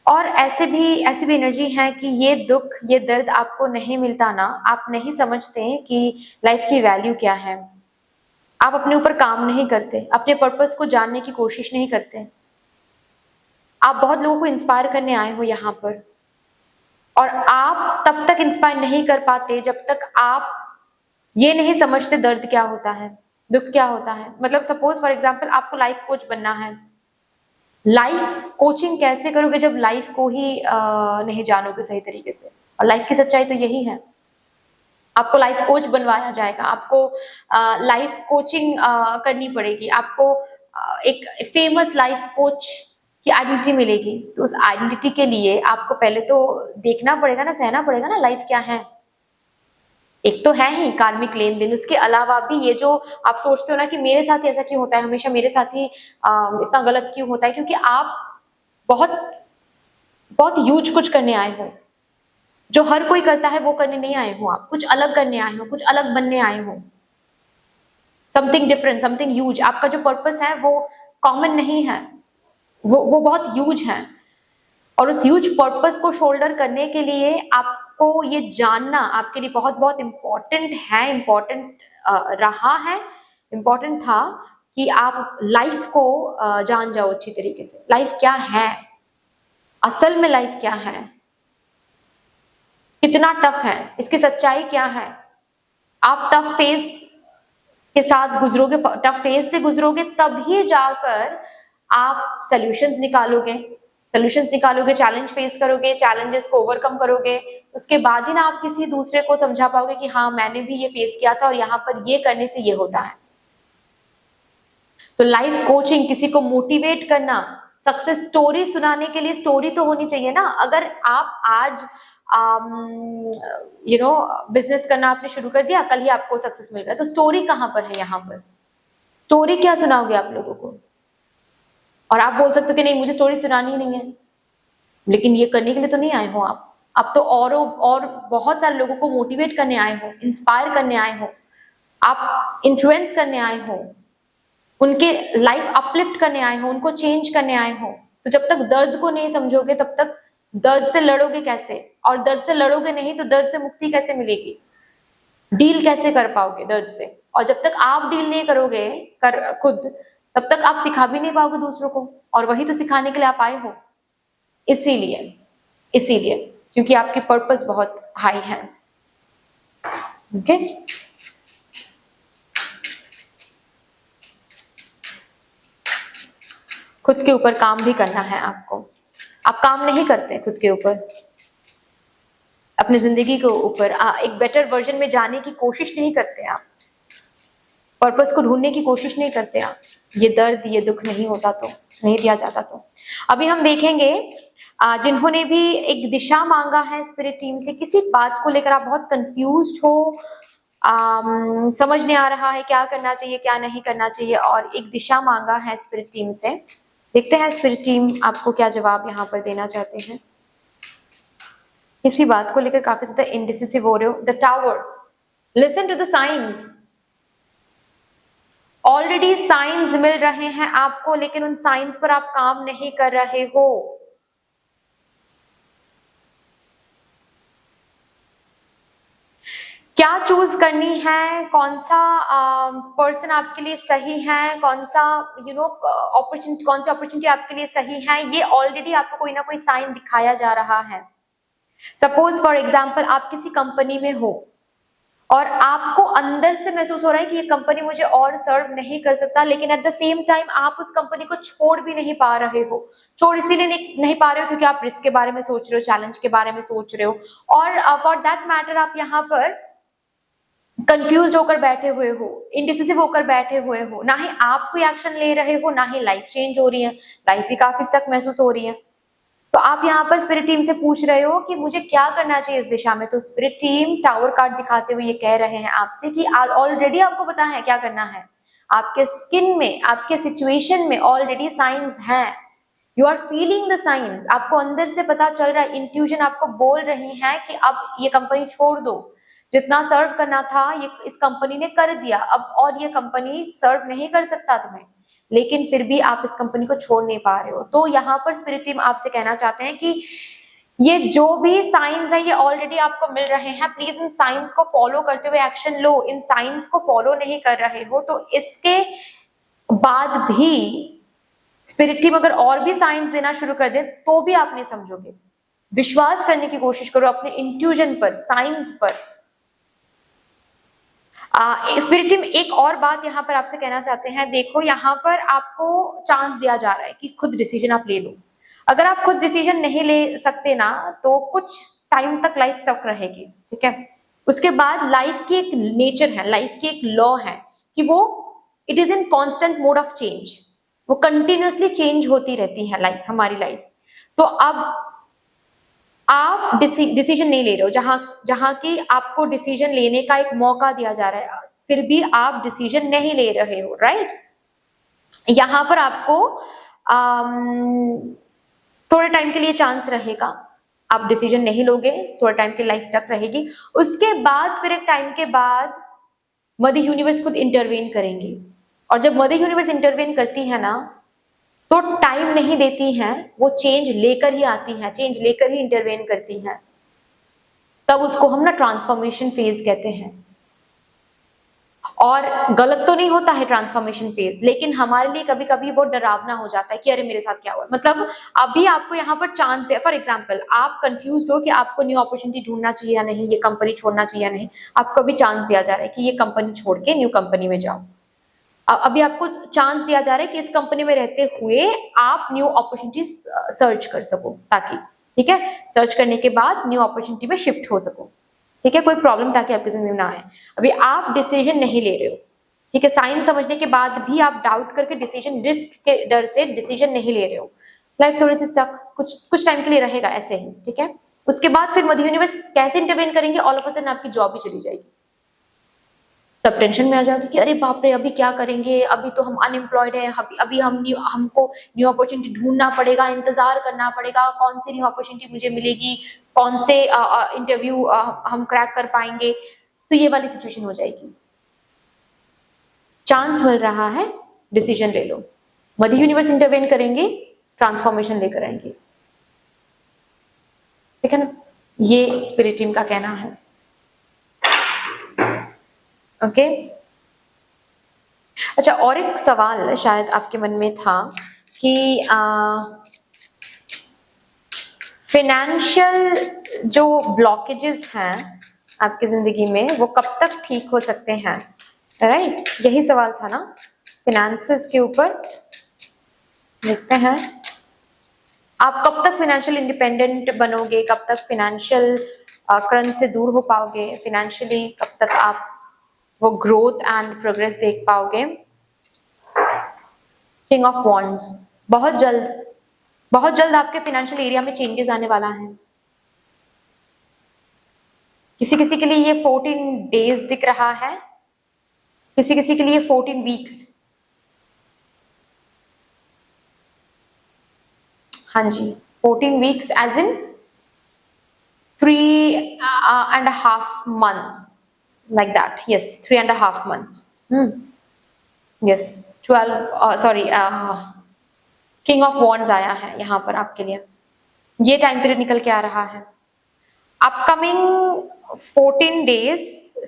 और ऐसी भी एनर्जी है कि ये दुख, ये दर्द आपको नहीं मिलता ना, आप नहीं समझते कि लाइफ की वैल्यू क्या है, आप अपने ऊपर काम नहीं करते, अपने पर्पस को जानने की कोशिश नहीं करते। आप बहुत लोगों को इंस्पायर करने आए हो यहाँ पर, और आप तब तक इंस्पायर नहीं कर पाते जब तक आप ये नहीं समझते दर्द क्या होता है, दुख क्या होता है। मतलब सपोज फॉर एग्जाम्पल आपको लाइफ कोच बनना है, लाइफ कोचिंग कैसे करोगे जब लाइफ को ही नहीं जानोगे सही तरीके से, और लाइफ की सच्चाई तो यही है, आपको लाइफ कोच बनवाया जाएगा, आपको लाइफ कोचिंग करनी पड़ेगी, आपको एक फेमस लाइफ कोच की आइडेंटिटी मिलेगी, तो उस आइडेंटिटी के लिए आपको पहले तो देखना पड़ेगा ना, सहना पड़ेगा ना लाइफ क्या है। एक तो है ही कार्मिक लेन देन, उसके अलावा भी ये जो आप सोचते हो ना कि मेरे साथ ऐसा क्यों होता है, हमेशा मेरे साथ ही इतना गलत क्यों होता है, क्योंकि आप बहुत बहुत ह्यूज कुछ करने आए हो, जो हर कोई करता है वो करने नहीं आए हो, आप कुछ अलग करने आए हो, कुछ अलग बनने आए हो, समथिंग डिफरेंट, समथिंग ह्यूज। आपका जो पर्पस है वो कॉमन नहीं है, वो बहुत ह्यूज है, और उस ह्यूज पर्पस को शोल्डर करने के लिए आपको ये जानना आपके लिए बहुत बहुत इम्पोर्टेंट है, इम्पोर्टेंट रहा है, इम्पोर्टेंट था कि आप लाइफ को जान जाओ अच्छी तरीके से, लाइफ क्या है, असल में लाइफ क्या है, कितना टफ है, इसकी सच्चाई क्या है। आप टफ फेज के साथ गुजरोगे, टफ फेज से गुजरोगे, तभी जाकर आप सॉल्यूशंस निकालोगे, सॉल्यूशंस निकालोगे, चैलेंज फेस करोगे, चैलेंजेस को ओवरकम करोगे, उसके बाद ही ना आप किसी दूसरे को समझा पाओगे कि हाँ मैंने भी ये फेस किया था और यहाँ पर ये करने से ये होता है। तो लाइफ कोचिंग, किसी को मोटिवेट करना, सक्सेस स्टोरी सुनाने के लिए स्टोरी तो होनी चाहिए ना। अगर आप आज बिजनेस करना आपने शुरू कर दिया, कल ही आपको सक्सेस मिल गया, तो स्टोरी कहाँ पर है, यहाँ पर स्टोरी क्या सुनाओगे आप लोगों को। और आप बोल सकते हो कि नहीं मुझे स्टोरी सुनानी ही नहीं है, लेकिन ये करने के लिए तो नहीं आए हो आप, आप तो और बहुत सारे लोगों को मोटिवेट करने आए हो, इंस्पायर करने आए हो, आप इन्फ्लुएंस करने आए हो, उनके लाइफ अपलिफ्ट करने आए हो, उनको चेंज करने आए हो। तो जब तक दर्द को नहीं समझोगे तब तक दर्द से लड़ोगे कैसे? और दर्द से लड़ोगे नहीं तो दर्द से मुक्ति कैसे मिलेगी? डील कैसे कर पाओगे दर्द से? और जब तक आप डील नहीं करोगे खुद, तब तक आप सिखा भी नहीं पाओगे दूसरों को, और वही तो सिखाने के लिए आप आए हो। इसीलिए क्योंकि आपकी पर्पस बहुत हाई है। ओके, खुद के ऊपर काम भी करना है आपको। आप काम नहीं करते खुद के ऊपर, अपनी जिंदगी के ऊपर एक बेटर वर्जन में जाने की कोशिश नहीं करते आप, पर्पस को ढूंढने की कोशिश नहीं करते आप, ये दर्द ये दुख नहीं होता तो, नहीं दिया जाता तो। अभी हम देखेंगे जिन्होंने भी एक दिशा मांगा है स्पिरिट टीम से, किसी बात को लेकर आप बहुत कंफ्यूज हो, समझ नहीं आ रहा है क्या करना चाहिए क्या नहीं करना चाहिए, और एक दिशा मांगा है स्पिरिट टीम से। देखते हैं स्पिरिट टीम आपको क्या जवाब यहाँ पर देना चाहते हैं। किसी बात को लेकर काफी ज्यादा इंडिसिसिव हो रहे हो। The tower, listen to the signs. Already signs मिल रहे हैं आपको, लेकिन उन साइंस पर आप काम नहीं कर रहे हो। क्या चूज करनी है, कौन सा पर्सन आपके लिए सही है, कौन सा अपॉर्चुनिटी, कौन सी अपॉर्चुनिटी आपके लिए सही है, ये ऑलरेडी आपको कोई ना कोई साइन दिखाया जा रहा है। सपोज फॉर एग्जाम्पल आप किसी कंपनी में हो और आपको अंदर से महसूस हो रहा है कि ये कंपनी मुझे और सर्व नहीं कर सकता, लेकिन एट द सेम टाइम आप उस कंपनी को छोड़ भी नहीं पा रहे हो। छोड़ इसीलिए नहीं पा रहे हो क्योंकि आप रिस्क के बारे में सोच रहे हो, चैलेंज के बारे में सोच रहे हो, और फॉर दैट मैटर आप यहाँ पर कंफ्यूज होकर बैठे हुए हो, इंडिसिसिव होकर बैठे हुए हो। ना ही आप कोई एक्शन ले रहे हो, ना ही लाइफ चेंज हो रही है, लाइफ भी काफी स्टक महसूस हो रही है। तो आप यहाँ पर स्पिरिट टीम से पूछ रहे हो कि मुझे क्या करना चाहिए इस दिशा में। तो स्पिरिट टीम टावर कार्ड दिखाते हुए ये कह रहे हैं आपसे कि ऑलरेडी आपको पता है क्या करना है। आपके स्किन में, आपके सिचुएशन में ऑलरेडी साइंस हैं। You are feeling the signs, आपको अंदर से पता चल रहा है, इंट्यूजन आपको बोल रही है कि अब ये कंपनी छोड़ दो, जितना सर्व करना था ये इस कंपनी ने कर दिया अब, और ये कंपनी सर्व नहीं कर सकता तुम्हें, लेकिन फिर भी आप इस कंपनी को छोड़ नहीं पा रहे हो। तो यहाँ पर स्पिरिट टीम आपसे कहना चाहते हैं कि ये जो भी साइंस है ये ऑलरेडी आपको मिल रहे हैं, प्लीज इन साइंस को फॉलो करते हुए एक्शन लो। इन साइंस को फॉलो नहीं कर रहे हो तो इसके बाद भी स्पिरिट टीम अगर और भी साइंस देना शुरू कर दे तो भी आप नहीं समझोगे। विश्वास करने की कोशिश करो अपने इंट्यूजन पर, साइंस पर। स्पिरिट टीम एक और बात यहाँ पर आपसे कहना चाहते हैं, देखो यहाँ पर आपको चांस दिया जा रहा है कि खुद डिसीजन आप ले लो। अगर आप खुद डिसीजन नहीं ले सकते ना तो कुछ टाइम तक लाइफ स्टक रहेगी, ठीक है। उसके बाद लाइफ की एक नेचर है, लाइफ की एक लॉ है कि वो it is in constant mode of change, वो कंटिन्यूसली चेंज होती रहती है लाइफ, हमारी लाइफ। तो अब आप डिसीजन नहीं ले रहे हो, जहां की आपको डिसीजन लेने का एक मौका दिया जा रहा है, फिर भी आप डिसीजन नहीं ले रहे हो, राइट। यहां पर आपको थोड़े टाइम के लिए चांस रहेगा, आप डिसीजन नहीं लोगे, थोड़े टाइम की लाइफ स्टक रहेगी। उसके बाद फिर एक टाइम के बाद मदर यूनिवर्स खुद इंटरवेन करेंगी, और जब मदर यूनिवर्स इंटरवेन करती है ना तो टाइम नहीं देती हैं, वो चेंज लेकर ही आती है, चेंज लेकर ही इंटरवेन करती हैं। तब उसको हम ना ट्रांसफॉर्मेशन फेज कहते हैं। और गलत तो नहीं होता है ट्रांसफॉर्मेशन फेज, लेकिन हमारे लिए कभी कभी वो डरावना हो जाता है कि अरे मेरे साथ क्या हुआ। मतलब अभी आपको यहाँ पर चांस दे, फॉर एग्जाम्पल आप कंफ्यूज हो कि आपको न्यू अपॉर्चुनिटी ढूंढना चाहिए या नहीं, ये कंपनी छोड़ना चाहिए या नहीं, आपको अभी चांस दिया जा रहा है कि ये कंपनी छोड़ के न्यू कंपनी में जाओ। अभी आपको चांस दिया जा रहा है कि इस कंपनी में रहते हुए आप न्यू अपॉर्चुनिटी सर्च कर सको, ताकि, ठीक है, सर्च करने के बाद न्यू अपॉर्चुनिटी में शिफ्ट हो सको, ठीक है, कोई प्रॉब्लम ताकि आपकी जिंदगी में ना आए। अभी आप डिसीजन नहीं ले रहे हो, ठीक है, साइंस समझने के बाद भी आप डाउट करके डिसीजन, रिस्क के डर से डिसीजन नहीं ले रहे हो। लाइफ थोड़ी सी स्टक कुछ टाइम के लिए रहेगा ऐसे ही, ठीक है। उसके बाद फिर मदर यूनिवर्स कैसे इंटरवेन करेंगे, ऑल ऑफ अ सडन आपकी जॉब भी चली जाएगी। तब टेंशन में आ जाओगे कि अरे बाप रे अभी क्या करेंगे, अभी तो हम अनएम्प्लॉयड है, अभी हमको न्यू अपॉर्चुनिटी ढूंढना पड़ेगा, इंतजार करना पड़ेगा, कौन सी न्यू अपॉर्चुनिटी मुझे मिलेगी, कौन से इंटरव्यू हम क्रैक कर पाएंगे, तो ये वाली सिचुएशन हो जाएगी। चांस मिल रहा है, डिसीजन ले लो। मदर यूनिवर्स इंटरवेन करेंगे, ट्रांसफॉर्मेशन लेकर आएंगे, ठीक है ना। ये स्पिरिट टीम का कहना है। ओके अच्छा, और एक सवाल शायद आपके मन में था कि फाइनेंशियल जो ब्लॉकेजेस हैं आपकी जिंदगी में वो कब तक ठीक हो सकते हैं, राइट? यही सवाल था ना, फिनेंसेस के ऊपर। देखते हैं आप कब तक फाइनेंशियल इंडिपेंडेंट बनोगे, कब तक फाइनेंशियल क्रंच से दूर हो पाओगे, फाइनेंशियली कब तक आप वो ग्रोथ एंड प्रोग्रेस देख पाओगे। किंग ऑफ वॉन्ड्स, बहुत जल्द आपके फाइनेंशियल एरिया में चेंजेस आने वाला है। किसी किसी के लिए ये 14 डेज दिख रहा है, किसी किसी के लिए 14 वीक्स। हाँ जी, 14 weeks as in 3.5 months, like that. Yes, 3.5 months. Yes, 12 sorry king of wands आया है यहाँ पर आपके लिए। ये टाइम पीरियड निकल के आ रहा है। अपकमिंग 14 डेज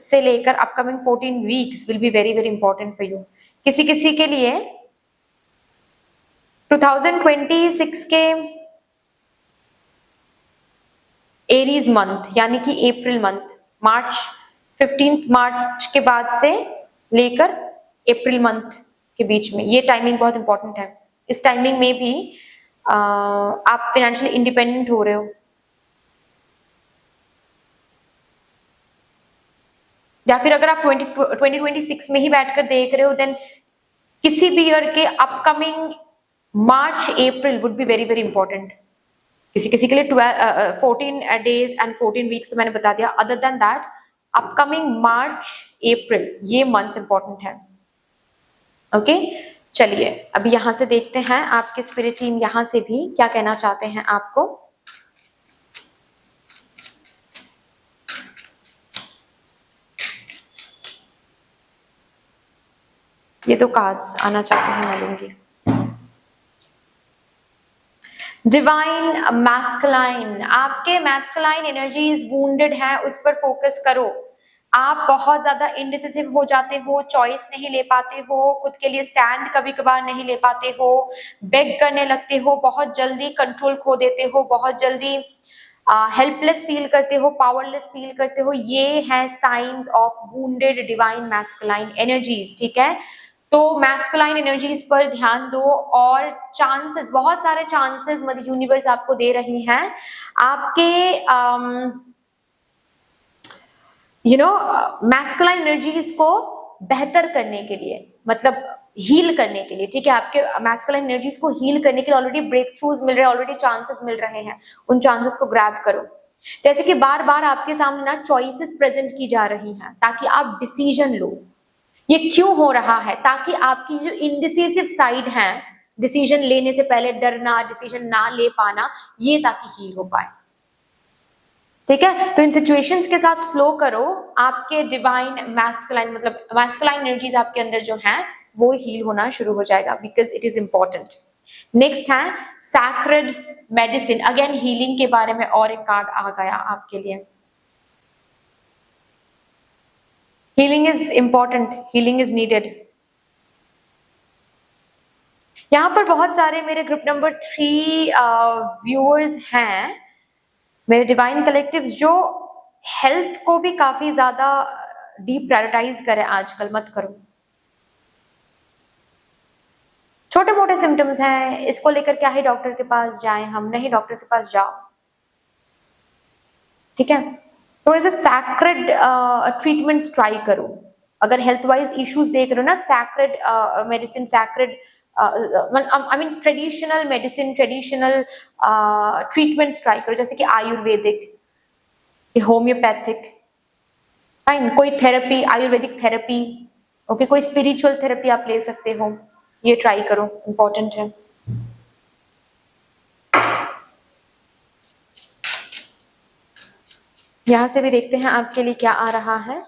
से लेकर upcoming 14 weeks will be very very important for you. किसी किसी के लिए 2026 के एरीज मंथ यानी कि अप्रैल मंथ, मार्च 15 मार्च के बाद से लेकर अप्रैल मंथ के बीच में, ये टाइमिंग बहुत इंपॉर्टेंट है। इस टाइमिंग में भी आप फाइनेंशियली इंडिपेंडेंट हो रहे हो, या फिर अगर आप 2026 में ही बैठकर देख रहे हो, देन किसी भी ईयर के upcoming March April would be very very important. किसी किसी के लिए 14 डेज एंड 14 वीक्स तो मैंने बता दिया। अदर देन दैट अपकमिंग मार्च अप्रैल ये मंथ्स इंपॉर्टेंट है। ओके चलिए अभी यहां से देखते हैं आपके स्पिरिट टीम यहां से भी क्या कहना चाहते हैं आपको। ये तो कार्ड्स आना चाहते हैं, मैं लूंगी। डिवाइन मैस्कुलाइन, आपके मैस्कुलाइन एनर्जीज वुंडेड है, उस पर फोकस करो। आप बहुत ज्यादा इंडिसिसिव हो जाते हो, चॉइस नहीं ले पाते हो, खुद के लिए स्टैंड कभी कभार नहीं ले पाते हो, बेग करने लगते हो, बहुत जल्दी कंट्रोल खो देते हो, बहुत जल्दी हेल्पलेस फील करते हो, पावरलेस फील करते हो। ये है science of wounded divine masculine energies, ठीक है। तो मैस्कुलाइन एनर्जीज पर ध्यान दो, और चांसेस, बहुत सारे चांसेस मदर यूनिवर्स आपको दे रही हैं आपके मैस्कुलाइन एनर्जीज को बेहतर करने के लिए, मतलब हील करने के लिए, ठीक है। आपके मैस्कुलाइन एनर्जीज को हील करने के लिए ऑलरेडी ब्रेक थ्रूज मिल रहे हैं, ऑलरेडी चांसेस मिल रहे हैं, उन चांसेस को ग्रैब करो। जैसे कि बार बार आपके सामने ना चॉइसेस प्रेजेंट की जा रही हैं ताकि आप डिसीजन लो। ये क्यों हो रहा है? ताकि आपकी जो इंडिसिसिव साइड है, डिसीजन लेने से पहले डरना, डिसीजन ना ले पाना, ये ताकि हील हो पाए, ठीक है। तो इन सिचुएशंस के साथ फ्लो करो, आपके डिवाइन मैस्कुलाइन मतलब मैस्कुलाइन एनर्जीज आपके अंदर जो हैं वो हील होना शुरू हो जाएगा, because it is important. Next है सैक्रेड मेडिसिन, अगेन हीलिंग के बारे में और एक कार्ड आ गया आपके लिए। Healing is important, healing is needed. यहां पर बहुत सारे मेरे ग्रुप नंबर 3 व्यूअर्स हैं, मेरे डिवाइन कलेक्टिव्स, जो हेल्थ को भी काफी ज्यादा डीप प्रायोरिटाइज करें आजकल। मत करो, छोटे मोटे सिम्टम्स हैं, इसको लेकर क्या ही डॉक्टर के पास जाएं हम, नहीं डॉक्टर के पास जाओ, ठीक है। थोड़े से सैक्रेड ट्रीटमेंट्स ट्राई करो। अगर हेल्थ वाइज इश्यूज देख रहे हो ना, sacred medicine, sacred I mean traditional medicine, traditional treatments try करो, जैसे कि आयुर्वेदिक, होम्योपैथिक, फाइन, कोई थेरेपी, आयुर्वेदिक थेरेपी, ओके, कोई स्पिरिचुअल थेरेपी आप ले सकते हो, ये ट्राई करो, इंपॉर्टेंट है। यहां से भी देखते हैं आपके लिए क्या आ रहा है।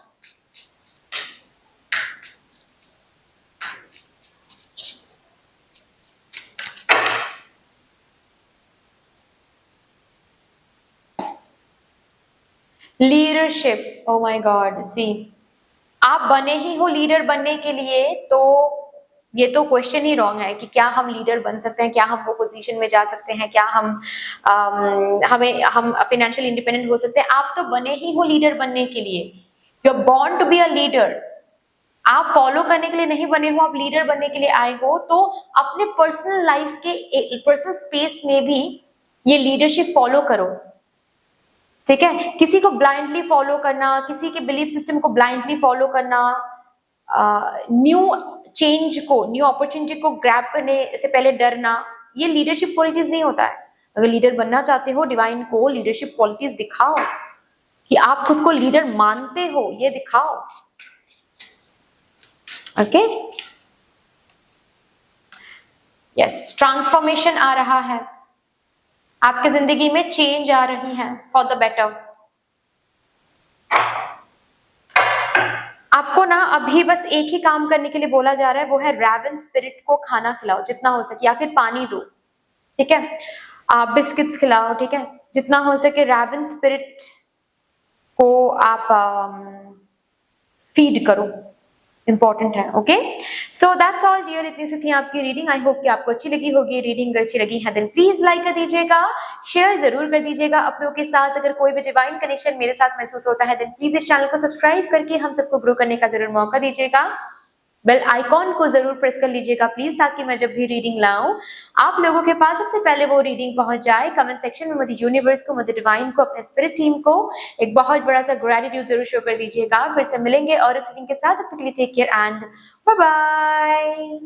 लीडरशिप, ओ माय गॉड, सी आप बने ही हो लीडर बनने के लिए, तो ये तो क्वेश्चन ही रॉन्ग है कि क्या हम लीडर बन सकते हैं, क्या हम वो पोजीशन में जा सकते हैं, क्या हम हम फाइनेंशियल इंडिपेंडेंट हो सकते हैं। आप तो बने ही हो लीडर बनने के लिए, you are born to be a leader. आप फॉलो करने के लिए नहीं बने हो, आप लीडर बनने के लिए आए हो। तो अपने पर्सनल लाइफ के पर्सनल स्पेस में भी ये लीडरशिप फॉलो करो, ठीक है। किसी को ब्लाइंडली फॉलो करना, किसी के बिलीफ सिस्टम को ब्लाइंडली फॉलो करना, न्यू चेंज को, न्यू अपॉर्चुनिटी को ग्रैब करने से पहले डरना, ये लीडरशिप क्वालिटीज नहीं होता है। अगर लीडर बनना चाहते हो, डिवाइन को लीडरशिप क्वालिटीज दिखाओ कि आप खुद को लीडर मानते हो, ये दिखाओ, ओके। यस, ट्रांसफॉर्मेशन आ रहा है आपकी जिंदगी में, चेंज आ रही है फॉर द बेटर। आपको ना अभी बस एक ही काम करने के लिए बोला जा रहा है, वो है रैवन स्पिरिट को खाना खिलाओ जितना हो सके, या फिर पानी दो, ठीक है। आप बिस्किट्स खिलाओ, ठीक है, जितना हो सके रैवन स्पिरिट को आप फीड करो, इंपॉर्टेंट है, okay. So that's all dear, इतनी सी थी आपकी रीडिंग। आई होप कि आपको अच्छी लगी होगी रीडिंग। अगर अच्छी लगी है देन प्लीज लाइक कर दीजिएगा, शेयर जरूर कर दीजिएगा अपनों के साथ। अगर कोई भी डिवाइन कनेक्शन मेरे साथ महसूस होता है देन प्लीज इस चैनल को सब्सक्राइब करके हम सबको ग्रो करने का जरूर मौका दीजिएगा। बेल आइकॉन को जरूर प्रेस कर लीजिएगा प्लीज, ताकि मैं जब भी रीडिंग लाऊं आप लोगों के पास सबसे पहले वो रीडिंग पहुंच जाए। कमेंट सेक्शन में मुझे यूनिवर्स को, मुझे डिवाइन को, अपने स्पिरिट टीम को एक बहुत बड़ा सा ग्रेटिट्यूड जरूर शो कर दीजिएगा। फिर से मिलेंगे और रीडिंग के साथ, तब तक के लिए take care and bye bye.